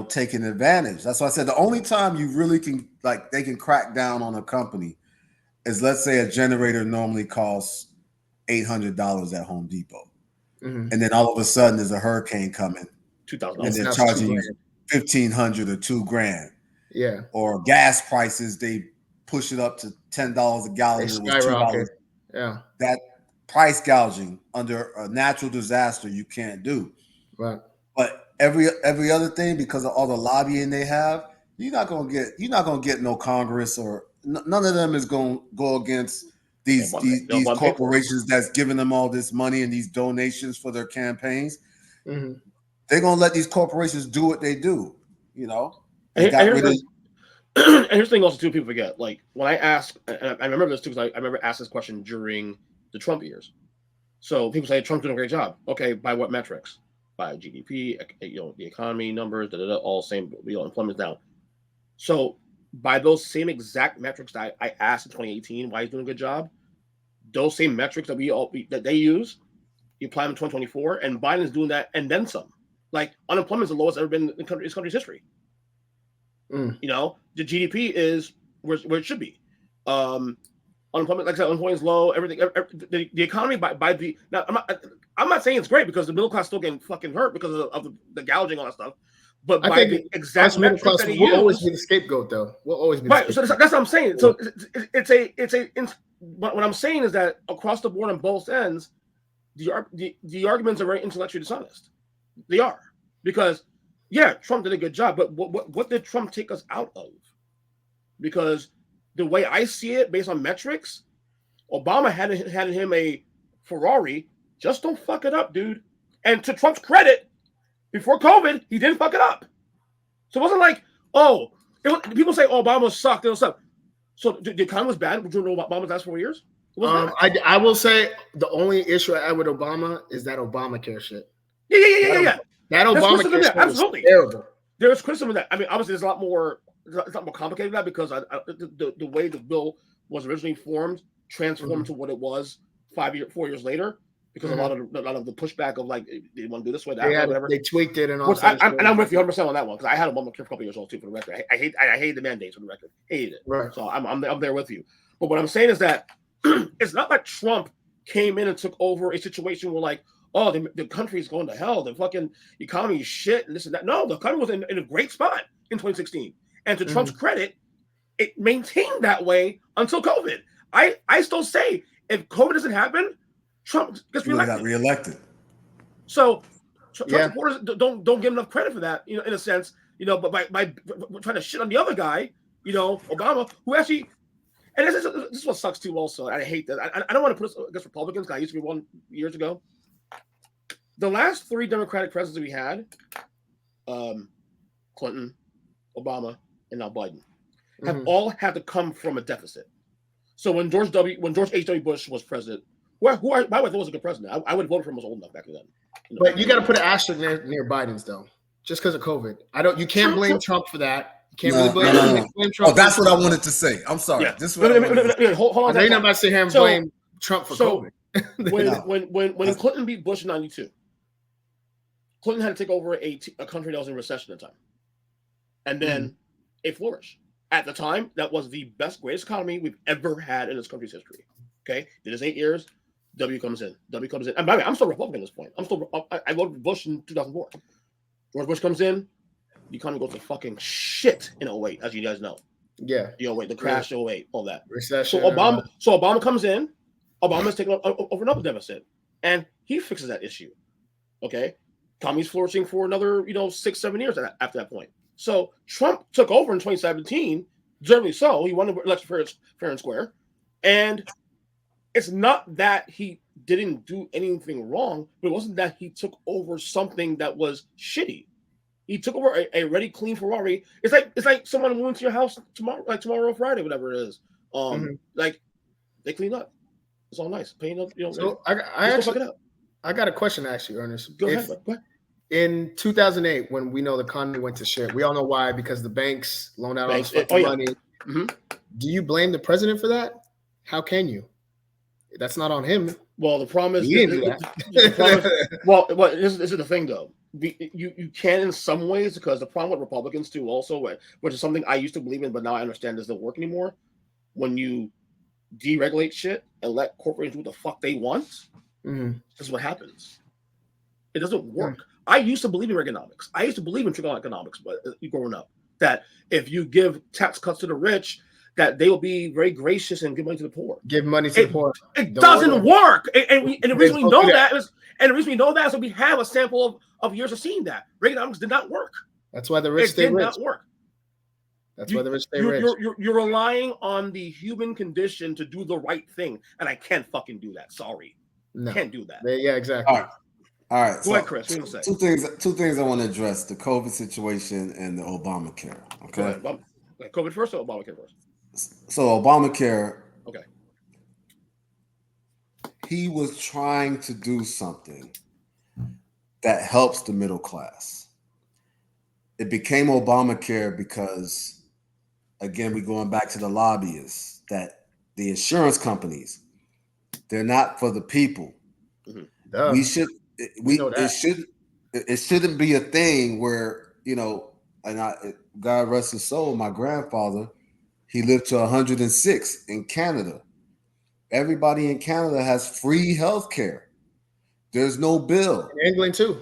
taking advantage. That's why I said the only time you really can they can crack down on a company is, let's say, a generator normally costs $800 at Home Depot, and then all of a sudden there's a hurricane coming, $2,000, and they're charging you $1,500 or $2,000. Yeah. Or gas prices, they push it up to $10 a gallon. It was $2. Yeah. That price gouging under a natural disaster you can't do. Right. But every other thing, because of all the lobbying they have, you're not gonna get no Congress, or none of them is gonna go against these corporations that's giving them all this money and these donations for their campaigns. Mm-hmm. They're gonna let these corporations do what they do. And here's the thing also too, people forget. Like when I ask, and I remember this too, because I remember asking this question during the Trump years. So people say Trump's doing a great job. Okay, by what metrics? By GDP, the economy numbers, all same. Employment's down. So by those same exact metrics that I asked in 2018, why he's doing a good job, those same metrics that they use, you apply them in 2024, and Biden's doing that and then some. Like unemployment's the lowest ever been in this country's history. The GDP is where it should be. Unemployment, like I said, unemployment is low. Everything, the economy by the now. I'm not saying it's great, because the middle class still getting fucking hurt because of the gouging, all that stuff. But I think the exact middle class will always be the scapegoat, though. We'll always be right. So that's what I'm saying. So what I'm saying is that across the board on both ends, the arguments are very intellectually dishonest. They are, because Trump did a good job, but what did Trump take us out of? Because the way I see it, based on metrics, Obama had him a Ferrari. Just don't fuck it up, dude. And to Trump's credit, before COVID, he didn't fuck it up. So it wasn't like, people say Obama sucked. It was suck. So the economy was bad during Obama's last 4 years? I will say the only issue I have with Obama is that Obamacare shit. Yeah. That Obamacare shit absolutely was terrible. There's criticism of that. I mean, obviously, there's a lot more. It's not more complicated than that, because the way the bill was originally transformed to what it was 4 years later, because a lot of the pushback of like they want to do this way, that, whatever. They tweaked it and all. And I'm with you 100% on that one, because I had Obamacare for a couple years old too, for the record. I hate the mandates, for the record. Hate it. Right. So I'm there with you. But what I'm saying is that it's not like Trump came in and took over a situation where like, the country's going to hell, the fucking economy is shit, and this and that. No, the economy was in a great spot in 2016. And to Trump's credit, it maintained that way until COVID. I still say, if COVID doesn't happen, Trump gets reelected. So Trump supporters don't give enough credit for that, in a sense, but by trying to shit on the other guy, Obama, who actually, and this is what sucks too also, and I hate that. I don't want to put this against Republicans, because I used to be one years ago. The last 3 Democratic presidents we had, Clinton, Obama, and now Biden, have all had to come from a deficit. So when George H.W. Bush was president, by the way, I was a good president. I would vote for him. I was old enough back then. But you got to put an asterisk near Biden's, though, just because of COVID. You can't blame Trump for that. You can't really blame Trump. Oh, that's what I wanted to say. I'm sorry. Yeah. This is hold on. You're not about to sit here and blame Trump for COVID. When Clinton beat Bush in '92. Clinton had to take over a country that was in recession at the time. And then it flourished. At the time, that was the greatest economy we've ever had in this country's history. Okay? It is 8 years. W comes in. And by the way, I'm still Republican at this point. I voted for Bush in 2004. George Bush comes in. The economy goes to fucking shit in 08, as you guys know. Yeah. The crash 08, all that. Recession. So Obama comes in. Obama's taking over another deficit. And he fixes that issue. Okay? Economy's flourishing for another, 6-7 years after that point. So Trump took over in 2017, deservedly so. He won the election fair and square. And it's not that he didn't do anything wrong, but it wasn't that he took over something that was shitty. He took over a ready, clean Ferrari. It's like someone moving to your house tomorrow or Friday, whatever it is. Like they clean up. It's all nice. Paying up, So I got a question to ask you, Ernest. Go ahead. In 2008, when we know the economy went to shit, we all know why, because the banks loaned out all this fucking money. Mm-hmm. Do you blame the president for that? How can you? That's not on him. Well, the problem is, He didn't do that. the problem is well, this is the thing though. You can in some ways, because the problem with Republicans too, also, which is something I used to believe in, but now I understand doesn't work anymore. When you deregulate shit and let corporations do what the fuck they want, this is what happens. It doesn't work. I used to believe in economics. I used to believe in trickle economics, but you growing up, that if you give tax cuts to the rich, that they will be very gracious and give money to the poor. Give money to the poor. It doesn't work. And the reason we know that is so we have a sample of years of seeing that. Reaganomics did not work. That's why the rich stay rich. It did not work. That's why the rich stay rich. You're relying on the human condition to do the right thing, and I can't fucking do that. Sorry. No. Can't do that. Yeah, exactly. All right. Go ahead, Chris. What do you say? Two things I want to address: the COVID situation and the Obamacare. Okay. COVID first or Obamacare first? So Obamacare. Okay. He was trying to do something that helps the middle class. It became Obamacare because, again, we're going back to the lobbyists, that the insurance companies, they're not for the people. We should. It shouldn't be a thing where, and God rest his soul, my grandfather, he lived to 106 in Canada. Everybody in Canada has free health care. There's no bill. In England too.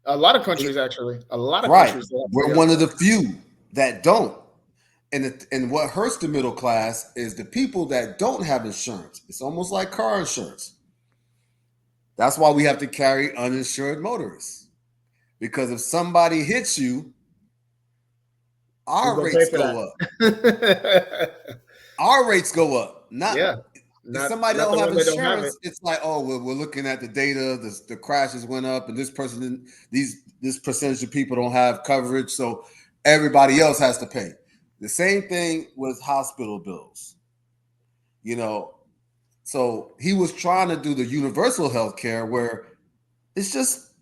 A lot of countries, actually. A lot of countries. We're one of the few that don't. And what hurts the middle class is the people that don't have insurance. It's almost like car insurance. That's why we have to carry uninsured motorists. Because if somebody hits you, our rates go up. Our rates go up. If somebody don't have insurance, it's like, oh, we're looking at the data, the crashes went up, and this percentage of people don't have coverage, so everybody else has to pay. The same thing with hospital bills. So he was trying to do the universal health care where it's just,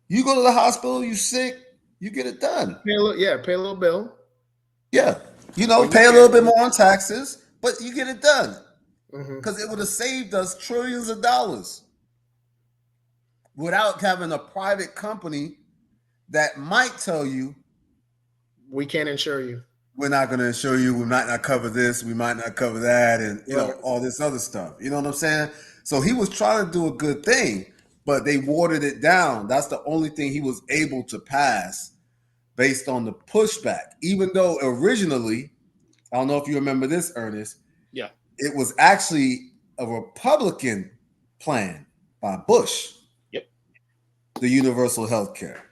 you go to the hospital, you sick, you get it done. Pay a little bill. Yeah. Pay a little bit more on taxes, but you get it done. Because it would have saved us trillions of dollars without having a private company that might tell you, we can't insure you. We're not going to insure you. We might not cover this. We might not cover that. And, all this other stuff. You know what I'm saying? So he was trying to do a good thing, but they watered it down. That's the only thing he was able to pass based on the pushback. Even though originally, I don't know if you remember this, Ernest. Yeah. It was actually a Republican plan by Bush. Yep. The universal health care.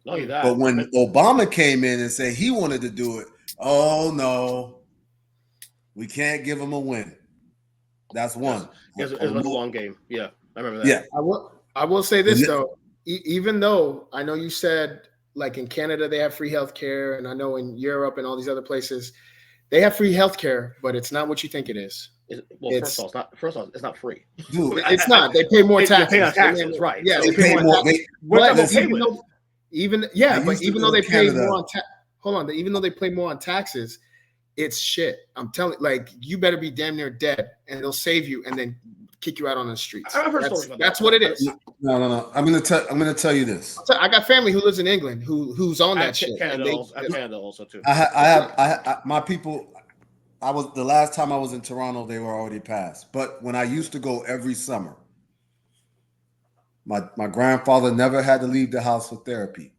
Not only that, but when Obama came in and said he wanted to do it, oh no, we can't give him a win. That's one. It's a long game. Yeah, I remember that. Yeah, I will say this though. Even though I know you said like in Canada they have free healthcare, and I know in Europe and all these other places they have free healthcare, but it's not what you think it is. First of all, it's not free. Dude, it's not. They pay more taxes. They pay on taxes, right? Yeah, so they pay more. Even though they pay more on even though they pay more on taxes, it's shit. I'm telling you better be damn near dead and they'll save you and then kick you out on the streets. I've heard stories about that. That's what it is. No. I'm gonna tell you this. I got family who lives in England who's on that shit. Canada also too. I have my people. The last time I was in Toronto, they were already passed. But when I used to go every summer, my grandfather never had to leave the house for therapy.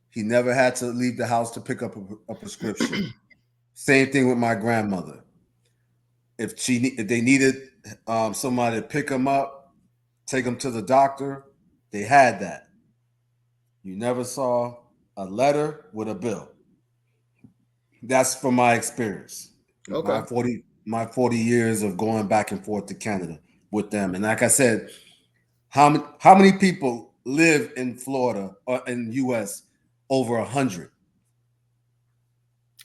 He never had to leave the house to pick up a prescription. Same thing with my grandmother. If they needed somebody to pick them up, take them to the doctor, they had that. You never saw a letter with a bill. That's from my experience. Okay. My 40 years of going back and forth to Canada with them. And like I said, how many people live in Florida or in US over 100?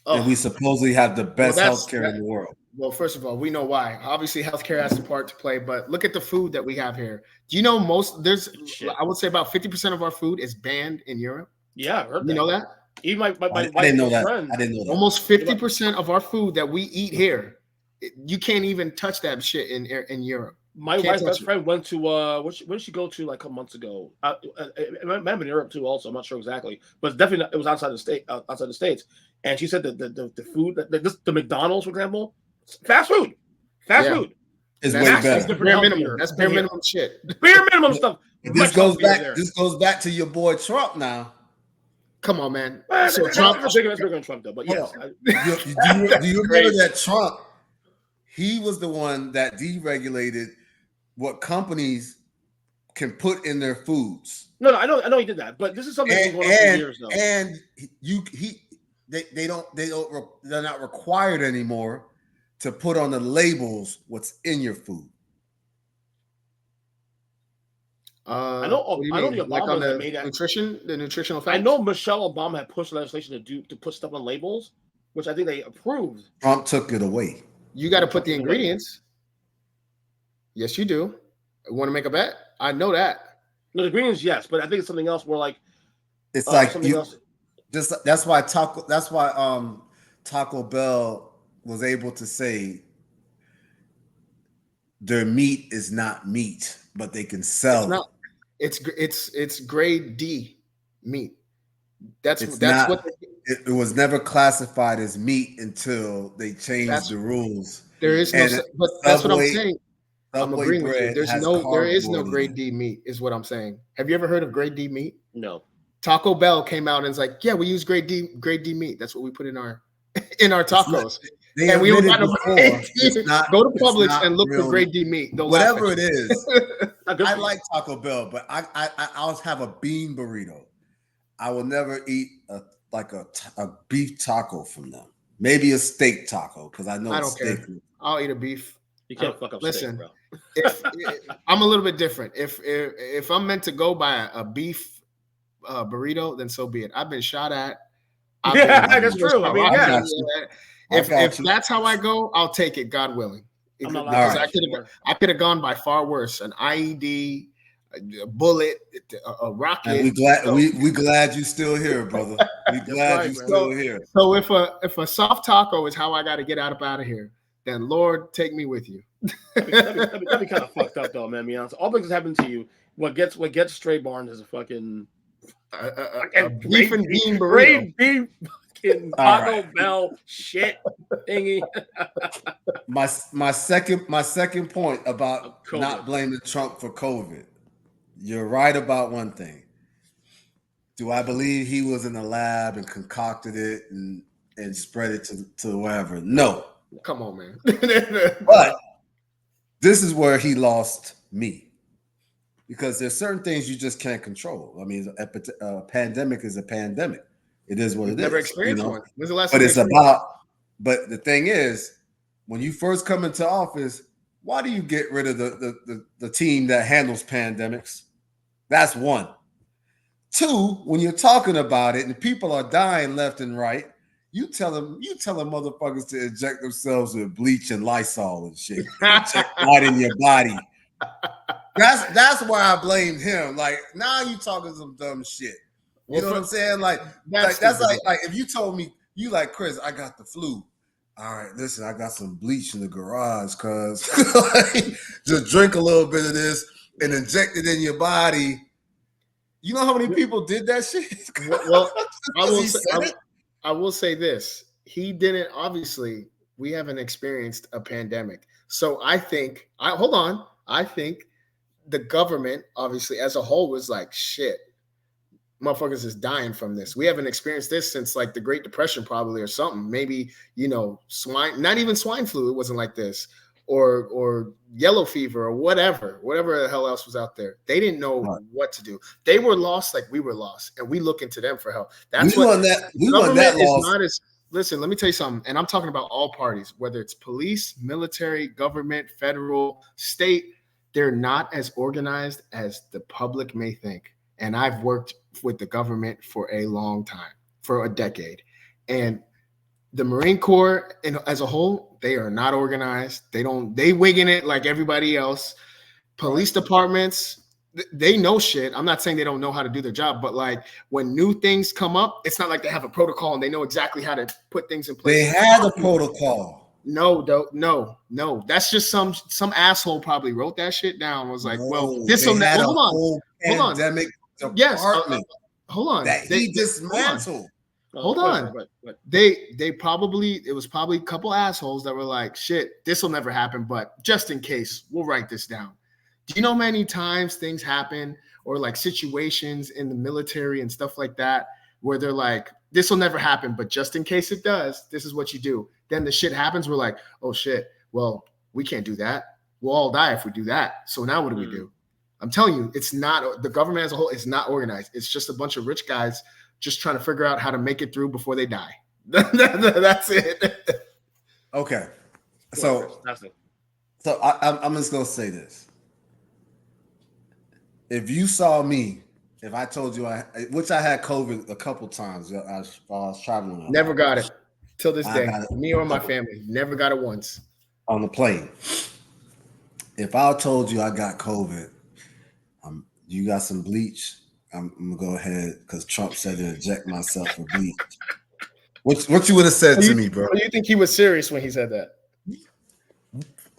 And we supposedly have the best healthcare in the world. Well, first of all, we know why. Obviously, healthcare has a part to play, but look at the food that we have here. Do you know I would say about 50% of our food is banned in Europe. Yeah, I've heard that. You know that? Even my I didn't know that. I didn't know that. Almost 50% of our food that we eat here, you can't even touch that shit in Europe. My wife's best friend went to where did she go to like a couple months ago? It might have been Europe too. Also, I'm not sure exactly, but it's definitely it was outside the state, outside the states. And she said that the food, the McDonald's, for example, fast food is way better. Bare minimum. That's bare minimum shit. Bare minimum stuff. This goes back. This goes back to your boy Trump now. Come on, man. So Trump, that's bigger than Trump though. But yes, do you remember that Trump? He was the one that deregulated what companies can put in their foods. No, I know he did that, but this is something that's going on for years though. And they're not required anymore to put on the labels what's in your food. I know the Obama like on the made that nutrition, the nutritional facts. I know Michelle Obama had pushed legislation to put stuff on labels, which I think they approved. Trump took it away. You got to put the ingredients. Yes, you do. Want to make a bet? I know that. No, the ingredients, yes, but I think it's something else. Where like it's like you. That's why Taco Bell was able to say their meat is not meat, but they can sell it. It's grade D meat. That's not, what it was never classified as meat until they changed the rules. There is no, but that's what I'm saying. I'm agreeing with you. There is no grade D meat, is what I'm saying. Have you ever heard of grade D meat? No. Taco Bell came out and was like, yeah, we use grade D meat. That's what we put in our tacos. And we don't got no go to Publix and look for grade D meat. Whatever it is. I like Taco Bell, but I always have a bean burrito. I will never eat a beef taco from them. Maybe a steak taco because I know I don't care. I'll eat a beef. You can't fuck up steak, bro. if I'm a little bit different. If I'm meant to go by a beef burrito, then so be it. I've been shot at. That's true. I mean, yeah. If that's how I go, I'll take it. God willing. I could have gone by far worse. An IED, a bullet, a rocket. And we glad you still here, brother. We glad you still here. So if a soft taco is how I got to get out of here, then Lord, take me with you. That'd be kind of fucked up, though, man. Be honest. All things has happened to you. What gets Stray Barnes is a fucking beef and bean burrito. Great beef fucking Taco Bell shit thingy. my second point about COVID. Not blaming Trump for COVID. You're right about one thing. Do I believe he was in the lab and concocted it and spread it to wherever? No. Come on, man. But this is where he lost me. Because there's certain things you just can't control. I mean, a pandemic is a pandemic. It is what it is. Never experienced one. When's the last time? But the thing is, when you first come into office, why do you get rid of the team that handles pandemics? That's one. Two, when you're talking about it and people are dying left and right, you tell them motherfuckers to inject themselves with bleach and Lysol and shit. Check right in your body. That's why I blamed him. Like, now you talking some dumb shit. You know what I'm saying? Like that's like if you told me, you like, Chris, I got the flu. All right, listen, I got some bleach in the garage, cuz just drink a little bit of this and inject it in your body. You know how many people did that shit? Well, I will say this. He didn't, obviously, we haven't experienced a pandemic. So I think the government, obviously, as a whole was like, shit, motherfuckers is dying from this. We haven't experienced this since like the Great Depression probably or something. Maybe, swine, not even swine flu. It wasn't like this or yellow fever or whatever the hell else was out there. They didn't know what to do. They were lost like we were lost and we look into them for help. That's what government is not as, listen, let me tell you something. And I'm talking about all parties, whether it's police, military, government, federal, state, they're not as organized as the public may think. And I've worked with the government for a long time, for a decade. And the Marine Corps as a whole, they are not organized. They wigging it like everybody else. Police departments, they know shit. I'm not saying they don't know how to do their job, but like when new things come up, it's not like they have a protocol and they know exactly how to put things in place. They had a protocol. No. That's just some asshole probably wrote that shit down. Was like, well, this they will had hold a on. whole pandemic Yes, department hold on. that he dismantled. Hold on. They probably, it was probably a couple assholes that were like, shit, this will never happen, but just in case, we'll write this down. Do you know how many times things happen or like situations in the military and stuff like that where they're like, this will never happen, but just in case it does, this is what you do. Then the shit happens. We're like, oh shit, well, we can't do that. We'll all die if we do that. So now what do we do? I'm telling you, it's not, the government as a whole is not organized. It's just a bunch of rich guys just trying to figure out how to make it through before they die. That's it. Okay. So I'm just going to say this. If you saw me, if I told you which I had COVID a couple times, I was traveling. Never got it till this day. Me or my family never got it once on the plane. If I told you I got COVID, you got some bleach. I'm gonna go ahead because Trump said to inject myself with bleach. What you would have said to me, bro? You think he was serious when he said that?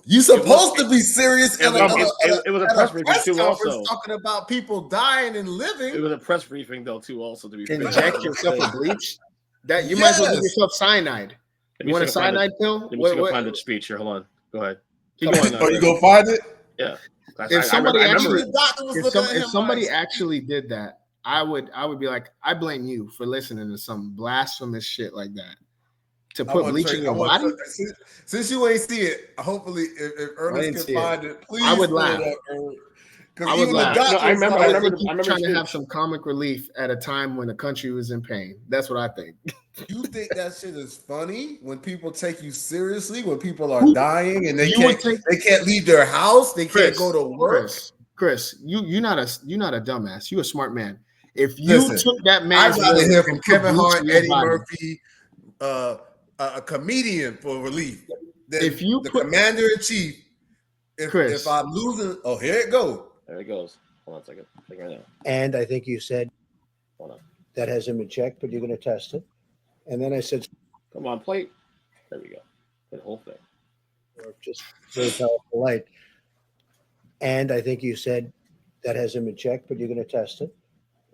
You supposed to be serious. It was a press briefing too. Also talking about people dying and living. It was a press briefing though too. Also to be inject yourself with bleach. That you might as well give yourself cyanide. You want a cyanide pill? Let me see if I find the speech here. Hold on. Go ahead. Keep going. Oh, you gonna find it? Yeah. If somebody actually did that, I would be like, I blame you for listening to some blasphemous shit like that. To put bleach in your body? Since you ain't see it, hopefully if Ernest can find it, please. I would laugh. I would laugh. I remember trying to have some comic relief at a time when the country was in pain. That's what I think. You think that shit is funny when people take you seriously, when people are dying and they can't leave their house, they can't go to work? Chris, you're not a dumbass. You're a smart man. If you took that man, I'd rather hear from Kevin Hart, Eddie Murphy, a comedian for relief. If you the commander in chief, if I'm losing, here it goes. There it goes. Hold on a second. Right now. And I think you said that hasn't been checked, but you're going to test it. And then I said, "Come on, plate." There we go. The whole thing. Or just very powerful light. And I think you said that hasn't been checked, but you're going to test it.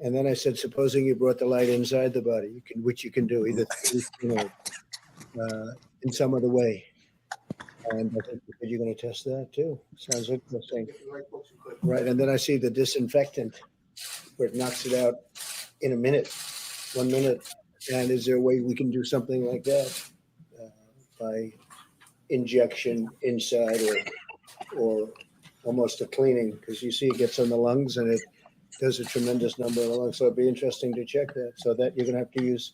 And then I said, supposing you brought the light inside the body, which you can do either in some other way. And I think you're going to test that too. Sounds interesting. Right. And then I see the disinfectant where it knocks it out in 1 minute. And is there a way we can do something like that by injection inside or almost a cleaning? Because you see it gets on the lungs and it does a tremendous number of the lungs. So it'd be interesting to check that. So that you're going to have to use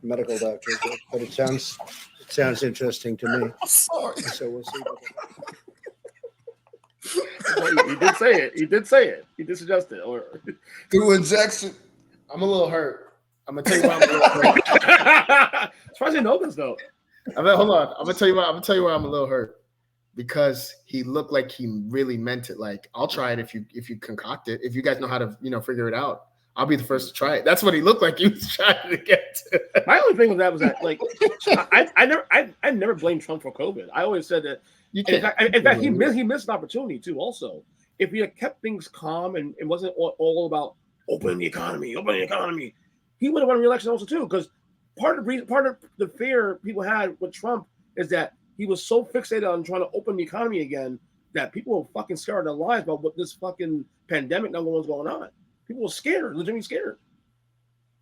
medical doctors. But it sounds interesting to me. I'm sorry. So we'll see. He did say it. He did suggest it. Or through injection. I'm a little hurt. I'm gonna tell you why I'm a little hurt. As far as you know this though. Hold on. I'm gonna tell you why I'm a little hurt. Because he looked like he really meant it. Like, I'll try it if you concoct it. If you guys know how to, figure it out, I'll be the first to try it. That's what he looked like he was trying to get to. My only thing with that was that, like, I never blamed Trump for COVID. I always said that. In fact, he missed an opportunity too. Also, if he had kept things calm and it wasn't all about opening the economy, he would have won re-election also too. Because part of the fear people had with Trump is that he was so fixated on trying to open the economy again that people were fucking scared of their lives about what this fucking pandemic number was going on. People were scared, legitimately scared.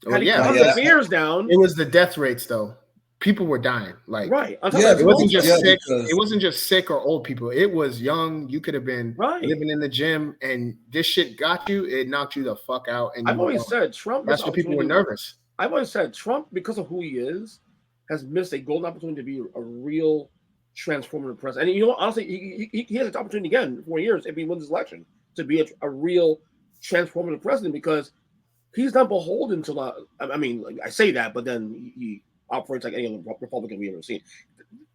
The fears down. It was the death rates, though. People were dying. Like, right. It wasn't just sick. It wasn't just sick or old people. It was young. You could have been living in the gym, and this shit got you. It knocked you the fuck out. And I've always said Trump. That's why people were nervous. I've always said Trump, because of who he is, has missed a golden opportunity to be a real transformative president. And honestly, he has an opportunity again in 4 years if he wins this election to be a real transformative president, because he's not beholden to I say that, but then he operates like any other Republican we've ever seen.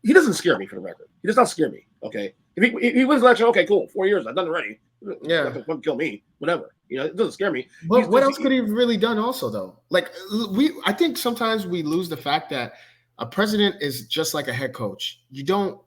He doesn't scare me, for the record. He does not scare me. Okay, if he wins the election, okay, cool. 4 years, I've done it already. Yeah, don't kill me. Whatever. It doesn't scare me. But what else could he have really done? Also, though, like I think sometimes we lose the fact that a president is just like a head coach. You don't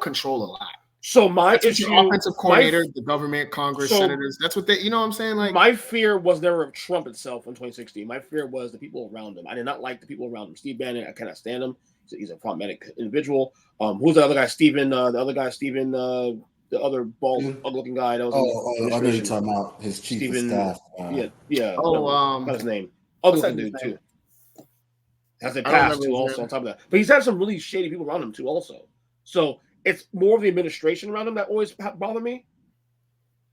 control a lot. So my That's issue, your offensive coordinator, the government, Congress, so senators. That's what they. You know what I'm saying? Like my fear was never of Trump itself in 2016. My fear was the people around him. I did not like the people around him. Steve Bannon, I cannot stand him. He's a problematic individual. Who's the other guy? Stephen. The other guy, Stephen. The other bald, ugly-looking guy that was. I know you're talking about his chief Stephen, of staff. Yeah. What's his name? Ugly-looking dude too. Has a past too, also on top of that. But he's had some really shady people around him too, also. So it's more of the administration around him that always bother me.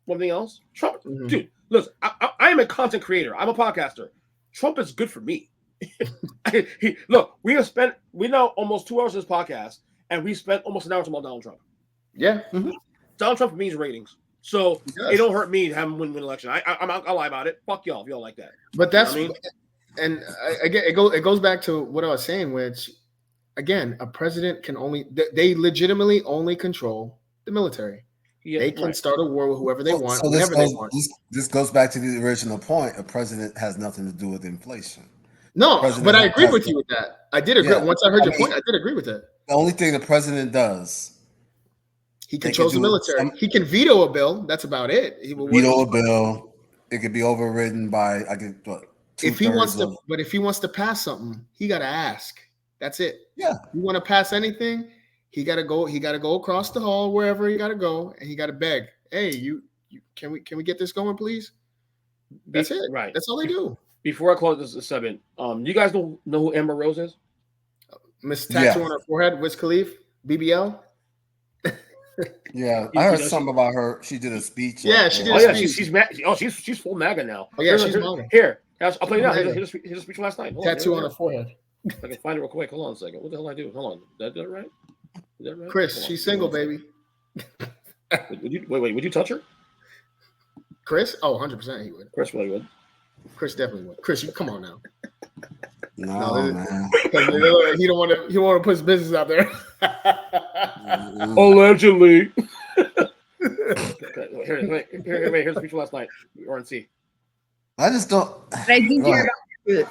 One thing else, Trump, dude. Listen, I am a content creator. I'm a podcaster. Trump is good for me. Look, we know almost 2 hours of this podcast, and we spent almost an hour talking about Donald Trump. Yeah. Donald Trump means ratings, so it don't hurt me to have him win an election. I'll lie about it. Fuck y'all if y'all like that. But that's, you know what I mean? And again, it goes back to what I was saying, which again, a president can they legitimately only control the military. Yeah, they can start a war with whoever they want, whenever they want. This goes back to the original point. A president has nothing to do with inflation. No, but I agree with you with that. I did agree. Once I heard your point, I did agree with that. The only thing the president does, he controls the military. He can veto a bill. That's about it. He will veto a bill. It could be overridden by if he wants to. But if he wants to pass something, he got to ask. That's it. Yeah. You want to pass anything? He got to go. He got to go across the hall, wherever he got to go, and he got to beg. Hey, you can we get this going, please? That's it. Right. That's all they do. Before I close this segment, you guys know who Amber Rose is? Miss Tattoo on her forehead, Wiz Khalifa, BBL. Yeah, I heard something about her. She did a speech. Yeah, she did. A speech. She's full MAGA now. Oh yeah, she's MAGA. Here, I'll play it now. Here's a speech from last night. Tattoo on her forehead. I can find it real quick. Hold on a second. What the hell did I do? Hold on. Is that right? Chris, she's single, baby. Would you touch her? Chris? Oh, 100% he would. Chris really would. Chris definitely would. Chris, you come on now. No, man. He don't want to put his business out there. Allegedly. Here's the speech last night. RNC. I just don't. I do care about the truth.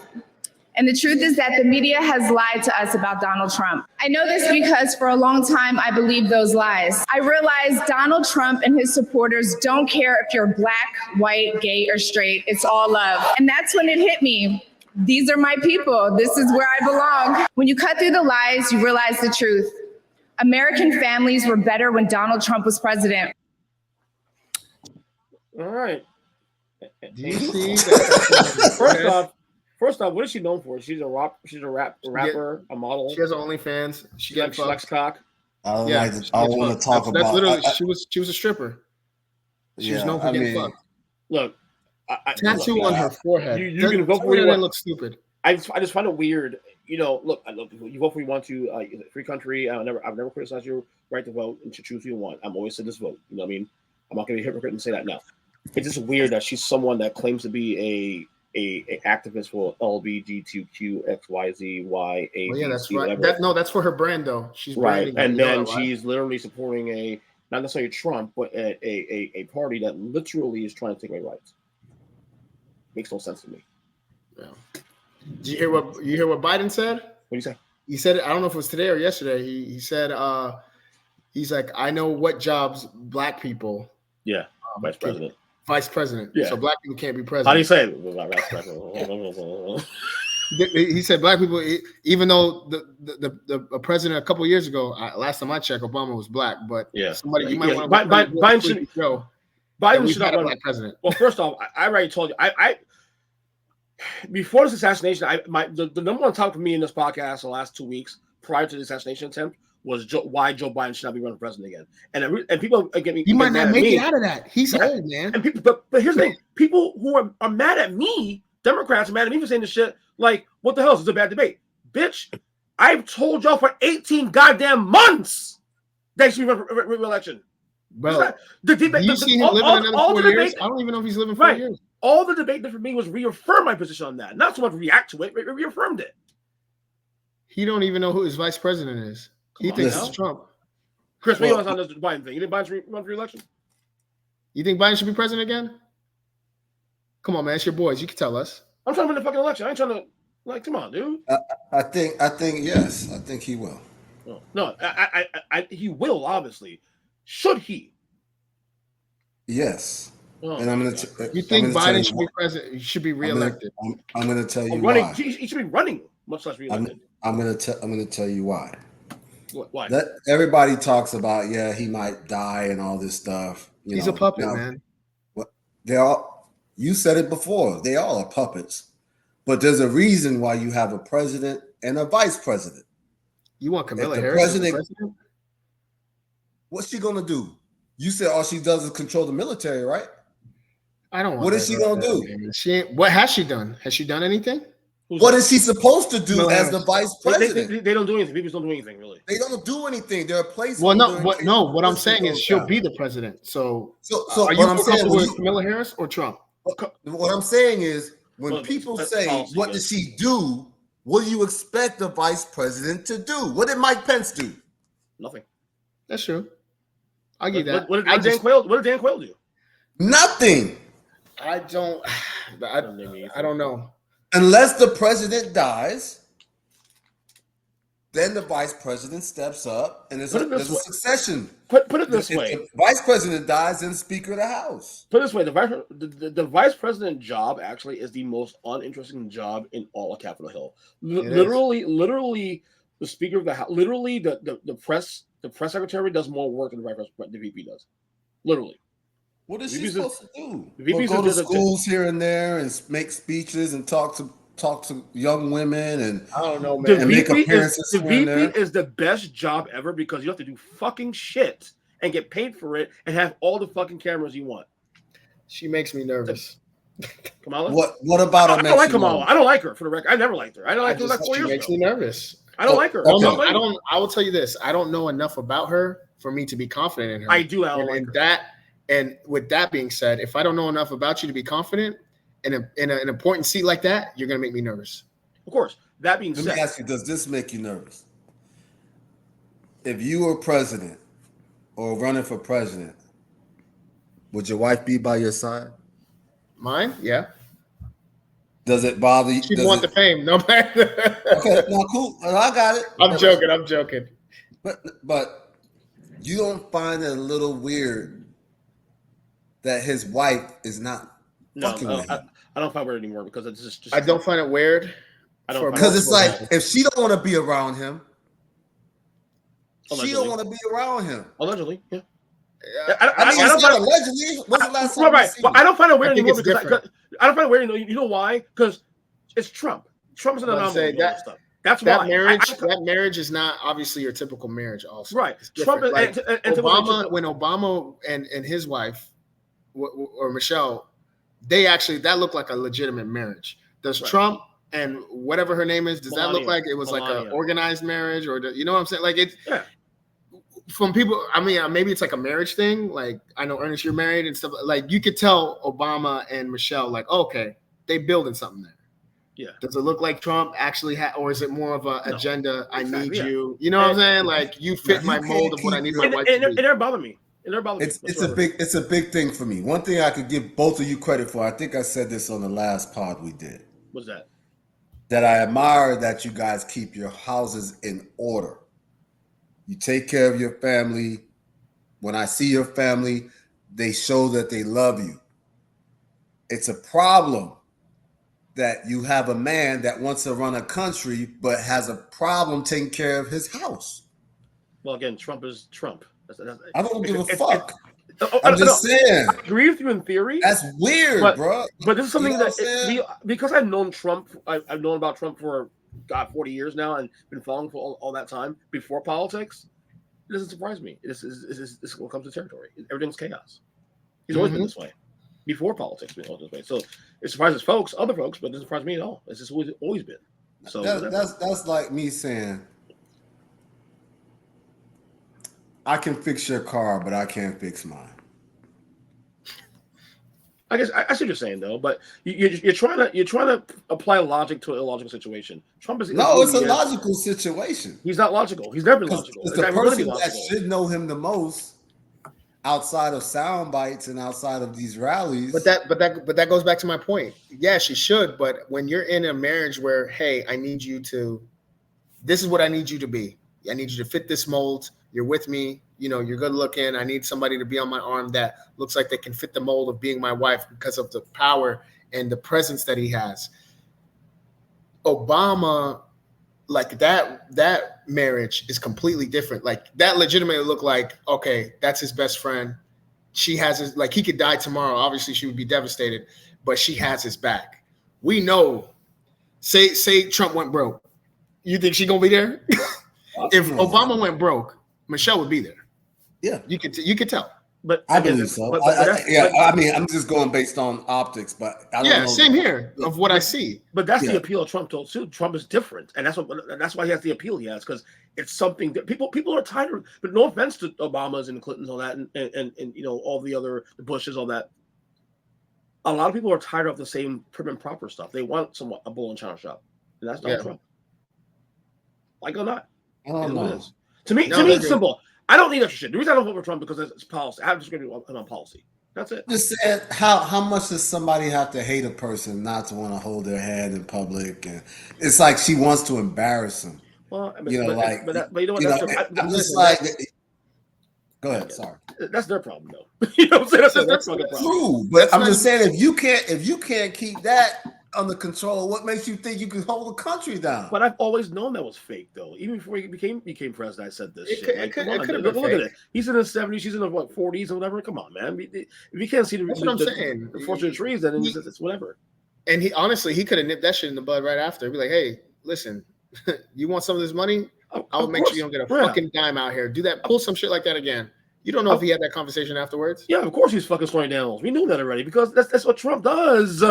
And the truth is that the media has lied to us about Donald Trump. I know this because for a long time, I believed those lies. I realized Donald Trump and his supporters don't care if you're black, white, gay, or straight. It's all love. And that's when it hit me. These are my people. This is where I belong. When you cut through the lies, you realize the truth. American families were better when Donald Trump was president. All right. Do you see that? First off, what is she known for? She's a rapper, a model. She has OnlyFans. She likes cock. I don't want to talk about. That's literally. She was a stripper. She was known for getting fucked. Look, tattoo on her forehead. You can vote for what you want. Look stupid. I just find it weird. Look, I love you vote for you want to. Free country. I've never criticized your right to vote and to choose who you want. I'm always said this vote. You know what I mean? I'm not going to be a hypocrite and say that now. It's just weird that she's someone that claims to be a activist for LGBTQ XYZY. Well, yeah, that's right. That's for her brand though. She's right, and then she's literally supporting not necessarily Trump, but a party that literally is trying to take away rights. Makes no sense to me. Yeah. Did you hear what Biden said? What do you say? He said, I don't know if it was today or yesterday. He said, he's like, I know what jobs black people. Yeah, vice president. Yeah. So black people can't be president. How do you say it? He said black people, even though the president a couple of years ago, last time I checked, Obama was black, but somebody you might want to Biden should not have a black president. Well, first off, I already told you, I before this assassination, the number one topic for me in this podcast the last 2 weeks prior to the assassination attempt was why Joe Biden should not be running for president again. And people are getting he might not make it out of that. He's old, man. And people, but here's the thing: people who are mad at me, Democrats are mad at me for saying this shit. Like, what the hell is this a bad debate, bitch? I've told y'all for 18 goddamn months they should be re-election. Bro, do you see him living another 4 years? I don't even know if he's living 4 years. All the debate for me was reaffirm my position on that, not so much react to it. Reaffirmed it. He don't even know who his vice president is. He thinks it's Trump. Chris, what on this Biden thing? You think Biden should run for re-election? You think Biden should be president again? Come on, man. It's your boys. You can tell us. I'm trying to win the fucking election. I ain't trying to, come on, dude. I think yes. I think he will. No, he will obviously. Should he? Yes. Oh, And I'm going You to think I'm gonna tell Biden you should why. be president? He should be reelected. I'm going to tell you running. why. He should be running, much less reelected. I'm going to tell you why. Why? That everybody talks about, yeah, he might die and all this stuff. He's a puppet, man. They're all, you said it before. They all are puppets. But there's a reason why you have a president and a vice president. You want Kamala the Harris as the president- president? What's she gonna do? You said all she does is control the military, right? I don't want What is she gonna do? What has she done? Has she done anything? What is she supposed to do Kamala as the Harris. vice president? They don't do anything. People don't do anything really. They don't do anything. They're a placeholder. Well, what I'm saying is she'll be the president. So are you what I'm more saying, comfortable with Kamala Harris or Trump? what I'm saying is when Well, people that's say, policy, what yes. does she do? What do you expect the vice president to do? What did Mike Pence do? Nothing. That's true. I'll give you that. What did Dan Quayle do? Nothing. I don't know. Unless the president dies, then the vice president steps up and there's a succession. Put it this If way. the vice president dies, then Speaker of the House. Put it this way, the vice president job actually is the most uninteresting job in all of Capitol Hill. Literally, the Speaker of the House, literally the press secretary does more work than the VP does. Literally. What is she supposed to do? The VP Go to schools here and there and make speeches and talk to young women and I don't know, man. And make appearances the here and there. VP is the best job ever because you have to do fucking shit and get paid for it and have all the fucking cameras you want. She makes me nervous. Kamala? What about her? I don't like Kamala. I don't like her, for the record. I never liked her. I don't like her like 4 She years makes ago. me nervous. I don't like her. I will tell you this. I don't know enough about her for me to be confident in her. I do. I don't like her. And with that being said, if I don't know enough about you to be confident in an important seat like that, you're going to make me nervous. Of course. That being Let said, me ask you, does this make you nervous? If you were president or running for president, would your wife be by your side? Mine? Yeah. Does it bother you? She'd want the fame. No matter. Okay, no, cool. I got it. I'm joking. But you don't find it a little weird that his wife is not fucking with him? I don't find it weird anymore because it's just I don't find it weird. Because it's like if she don't want to be around him, allegedly. she don't want to be around him. Allegedly, yeah. I don't find allegedly. When's the last time? Right. Well, I don't find it weird anymore because I don't find it weird. You know why? Because it's Trump. Trump's an anomaly. That's why that marriage is not obviously your typical marriage. Also, right. Trump like, Obama when Obama and his wife or Michelle, that looked like a legitimate marriage. Does Trump and whatever her name is, does that look like it was like an organized marriage or you know what I'm saying? Like it's from people. I mean, maybe it's like a marriage thing. Like I know Ernest, you're married and stuff. Like you could tell Obama and Michelle, like okay, they building something there. Yeah. Does it look like Trump actually or is it more of an agenda? I need you. You know what I'm saying? Like you fit my mold of what I need my wife to be. It never bothered me. It's a big thing for me. One thing I could give both of you credit for. I think I said this on the last pod we did. What's that? That I admire that you guys keep your houses in order. You take care of your family. When I see your family, they show that they love you. It's a problem that you have a man that wants to run a country but has a problem taking care of his house. Well, again, Trump is Trump. I don't give a fuck. I'm just saying. I agree with you in theory. That's weird, bro. But this is something because I've known Trump. I've known about Trump for 40 years now and been following for all that time before politics. It doesn't surprise me. This is what comes to territory. Everything's chaos. He's always been this way. Before politics been always this way. So it surprises other folks, but it doesn't surprise me at all. It's just always been. So that's like me saying, I can fix your car, but I can't fix mine. I guess I see what you're saying though, but you're trying to apply logic to an illogical situation. Trump is it's a logical situation. He's not logical. He's never been logical. It's the person that should know him the most. Outside of sound bites and outside of these rallies, but that goes back to my point. Yeah, she should, but when you're in a marriage where, hey, I need you to, this is what I need you to be. I need you to fit this mold. You're with me. You know, you're good looking. I need somebody to be on my arm that looks like they can fit the mold of being my wife because of the power and the presence that he has. Obama, like that marriage is completely different. Like that legitimately looked like, okay, that's his best friend. She has his, like he could die tomorrow. Obviously, she would be devastated, but she has his back. We know. Say Trump went broke. You think she gonna be there? If Obama went broke, Michelle would be there. Yeah, you could tell. But I believe so. I mean, I'm just going based on optics, but I don't know. Same here of what I see. But that's the appeal of Trump too. Trump is different, and that's why he has the appeal he has, because it's something that people are tired of. But no offense to Obamas and the Clintons, all that, and you know all the other the Bushes, all that. A lot of people are tired of the same prim and proper stuff. They want a bull in China shop, and that's Donald Trump. Like or not, I don't know. To me, it's simple. I don't need extra shit. The reason I don't vote for Trump because it's policy. I have disagreement on policy. That's it. Just saying, how much does somebody have to hate a person not to want to hold their head in public? And it's like she wants to embarrass him. Well, I mean, you know, but you know what? I'm just like, go ahead. Sorry, that's their problem, though. You know what I'm saying? That's their problem. True, but I'm just saying, if you can't keep that under control, what makes you think you can hold the country down? But I've always known that was fake, though. Even before he became president, I said this shit. It could have been look at it. He's in his 70s. He's in the 40s or whatever. Come on, man. If you can't see that's what I'm saying. The fortune of trees, then it's whatever. And he could have nipped that shit in the bud right after. He'd be like, hey, listen, you want some of this money? I'll make sure you don't get a fucking dime out here. Do that. Pull some shit like that again. You don't know if he had that conversation afterwards. Yeah, of course he's fucking slowing down. We knew that already because that's what Trump does.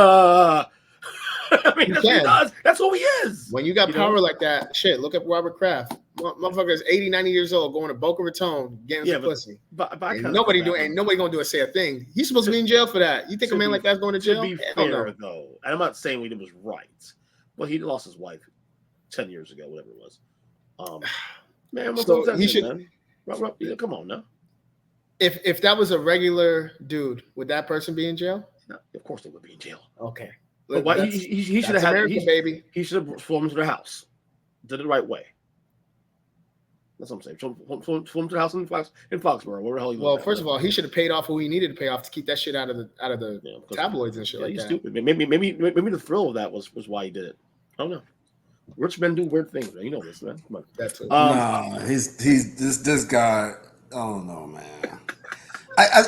I mean, that's what he does. That's who he is. When you got power like that, shit, look at Robert Kraft. Motherfucker is 80, 90 years old, going to Boca Raton, getting some pussy. But nobody gonna do say a thing. He's supposed to be in jail for that. You think a man like that's going to jail? To be fair, though, and I'm not saying what he was right, but he lost his wife 10 years ago, whatever it was. Man, so he should. Man? Come on now. If that was a regular dude, would that person be in jail? No, of course they would be in jail. Okay. But why, he should have had America, baby. He should have flown him to their house. Did it the right way. That's what I'm saying. Flown to the house in Foxborough, where the hell he was. Well, first of all, he should have paid off who he needed to pay off to keep that shit out of the tabloids and shit like he's that. Stupid. Maybe the thrill of that was why he did it. I don't know. Rich men do weird things, man. You know this, man. Come on. That's it. Nah, he's this guy. I don't know, man. I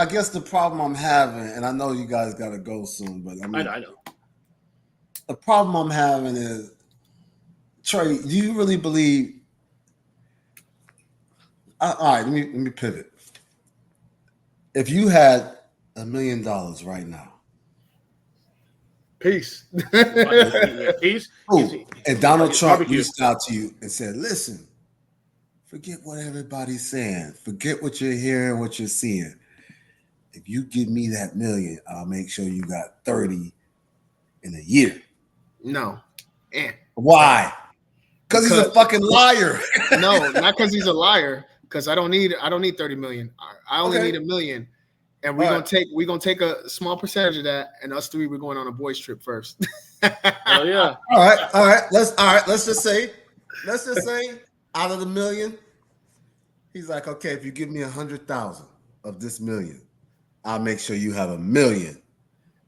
guess the problem I'm having, and I know you guys got to go soon, but I know. The problem I'm having is, Trey, do you really believe? All right, let me pivot. If you had $1 million right now, peace. Peace. And Donald Trump reached out to you and said, "Listen. Forget what everybody's saying. Forget what you're hearing, what you're seeing. If you give me that $1 million, I'll make sure you got 30 in a year." No. Why? Because he's a fucking liar. No, not because he's a liar. Because I don't need 30 million. I only need $1 million. And we're gonna take a small percentage of that, and us three we're going on a boys trip first. Oh yeah. All right. Let's just say out of the $1 million, he's like, okay, if you give me 100,000 of this $1 million, I'll make sure you have $1 million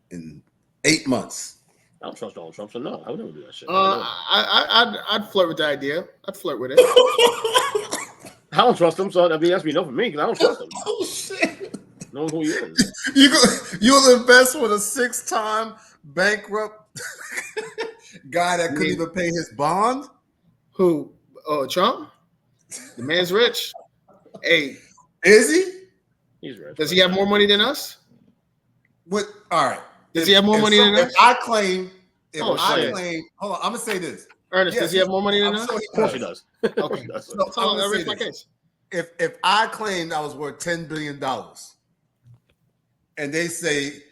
in 8 months. I don't trust Donald Trump, so no, I would never do that shit. I'd flirt with the idea. I'd flirt with it. I don't trust him, so that'd be no for me because I don't trust him. Oh shit! Know who he is. You'll invest with a 6-time bankrupt guy that couldn't even pay his bond? Who? Oh, Trump? The man's rich. Hey, is he? He's rich. Does he have more money than us? What? All right. Does he have more money than us? If I claim, hold on, I'm gonna say this. Ernest, does he have more money than us? Of course he does. Okay. If I claimed I was worth $10 billion, and they say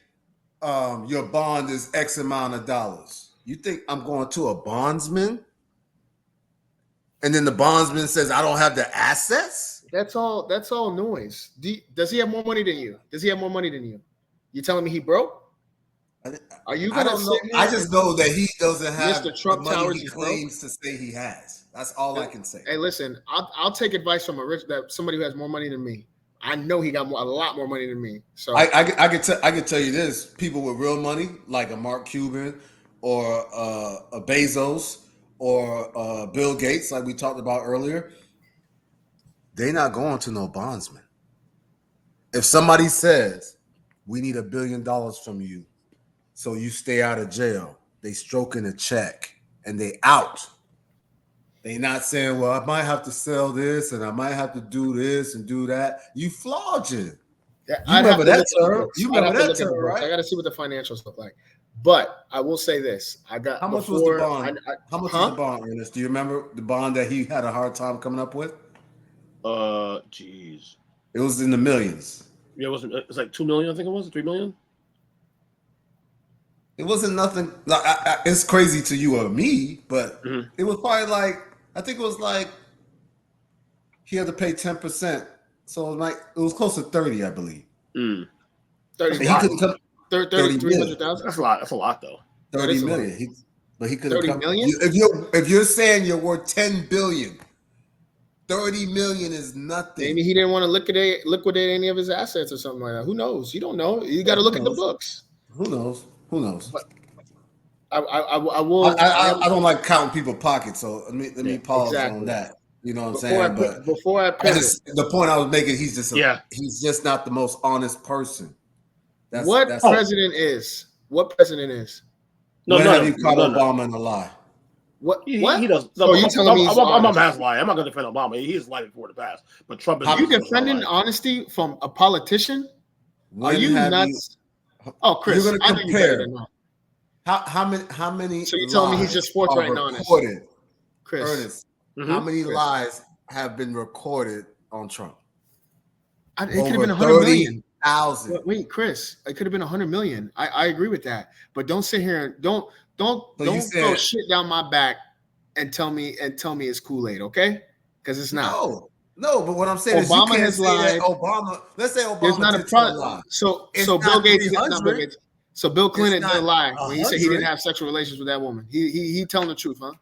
your bond is X amount of dollars, you think I'm going to a bondsman? And then the bondsman says I don't have the assets? That's all noise. Does he have more money than you? Does he have more money than you? You telling me he broke? Are you gonna? I just know that he doesn't have Mr. Trump the money Towers he claims to say he has. That's all I can say. Hey, listen, I'll take advice from somebody who has more money than me. I know he got a lot more money than me. So I could tell you this: people with real money, like a Mark Cuban or a Bezos or Bill Gates, like we talked about earlier, they're not going to no bondsman. If somebody says we need $1 billion from you, so you stay out of jail, they stroking a check and they out. They not saying, well, I might have to sell this and I might have to do this and do that. You flogging. yeah, You remember that term? You I'd have remember to that look at the term, books. right? I got to see what the financials look like. But I will say this: I got How much was the bond? How much was the bond, Ernest? Do you remember the bond that he had a hard time coming up with? Jeez. It was in the millions. Yeah, it was like 2 million, I think it was, 3 million. It wasn't nothing. Like, it's crazy to you or me, but it was probably like, I think it was like he had to pay 10%. So it was close to 30, I believe. 30 he couldn't come 300,000. That's a lot. That's a lot, though. 30 million. But he couldn't 30 come. million? If you're saying you're worth 10 billion, 30 million is nothing. Maybe he didn't want to liquidate any of his assets or something like that. Who knows? You don't know. You got to look at the books. Who knows? But I will. I don't like counting people's pockets, so let me pause on that. You know what I'm saying? Before I pivot, the point I was making, he's just not the most honest person. What president is? No, have you caught Obama in a lie? What? He what? does. So you telling me Obama has lied. I'm not going to defend Obama. He's lied before the past. But Trump is. Are you defending honesty from a politician? Are you nuts? Oh, Chris, you're going to compare. How many? So you're telling me he's just forthright and honest? Chris, Ernest, how many lies have been recorded on Trump? It could have been 100 million. Wait, Chris, it could have been 100 million. I agree with that, but don't sit here and don't throw shit down my back and tell me it's Kool-Aid, okay? Because it's not. No, but what I'm saying is Obama has lied. Let's say Obama There's not a problem. So Bill Gates not Bill Gates. So Bill Clinton didn't lie when he said he didn't have sexual relations with that woman. He telling the truth, huh?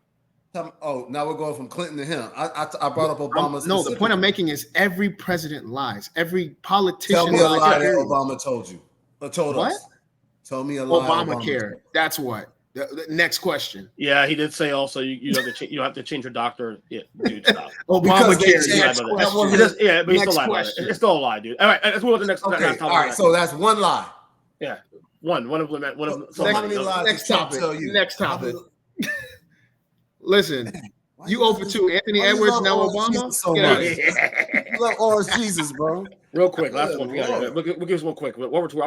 Now we're going from Clinton to him. I brought up Obama. No, the point I'm making is every president lies. Every politician lies. Tell me a lie that period. Obama told you. Or told what? us. Tell me a lie. Obamacare. That's what. The next question. Yeah, he did say also you have to change your doctor. Yeah, dude, stop. Obamacare. Yeah, but he's still lying. It's still a lie, dude. All right, let's move on to the next. Okay. All right, so that's one lie. Yeah, one of them. Next topic. Listen, you over 2. Anthony Edwards now Obama. You love Orange Jesus, bro. Real quick, last one. We'll give us one quick. Over 2 hours.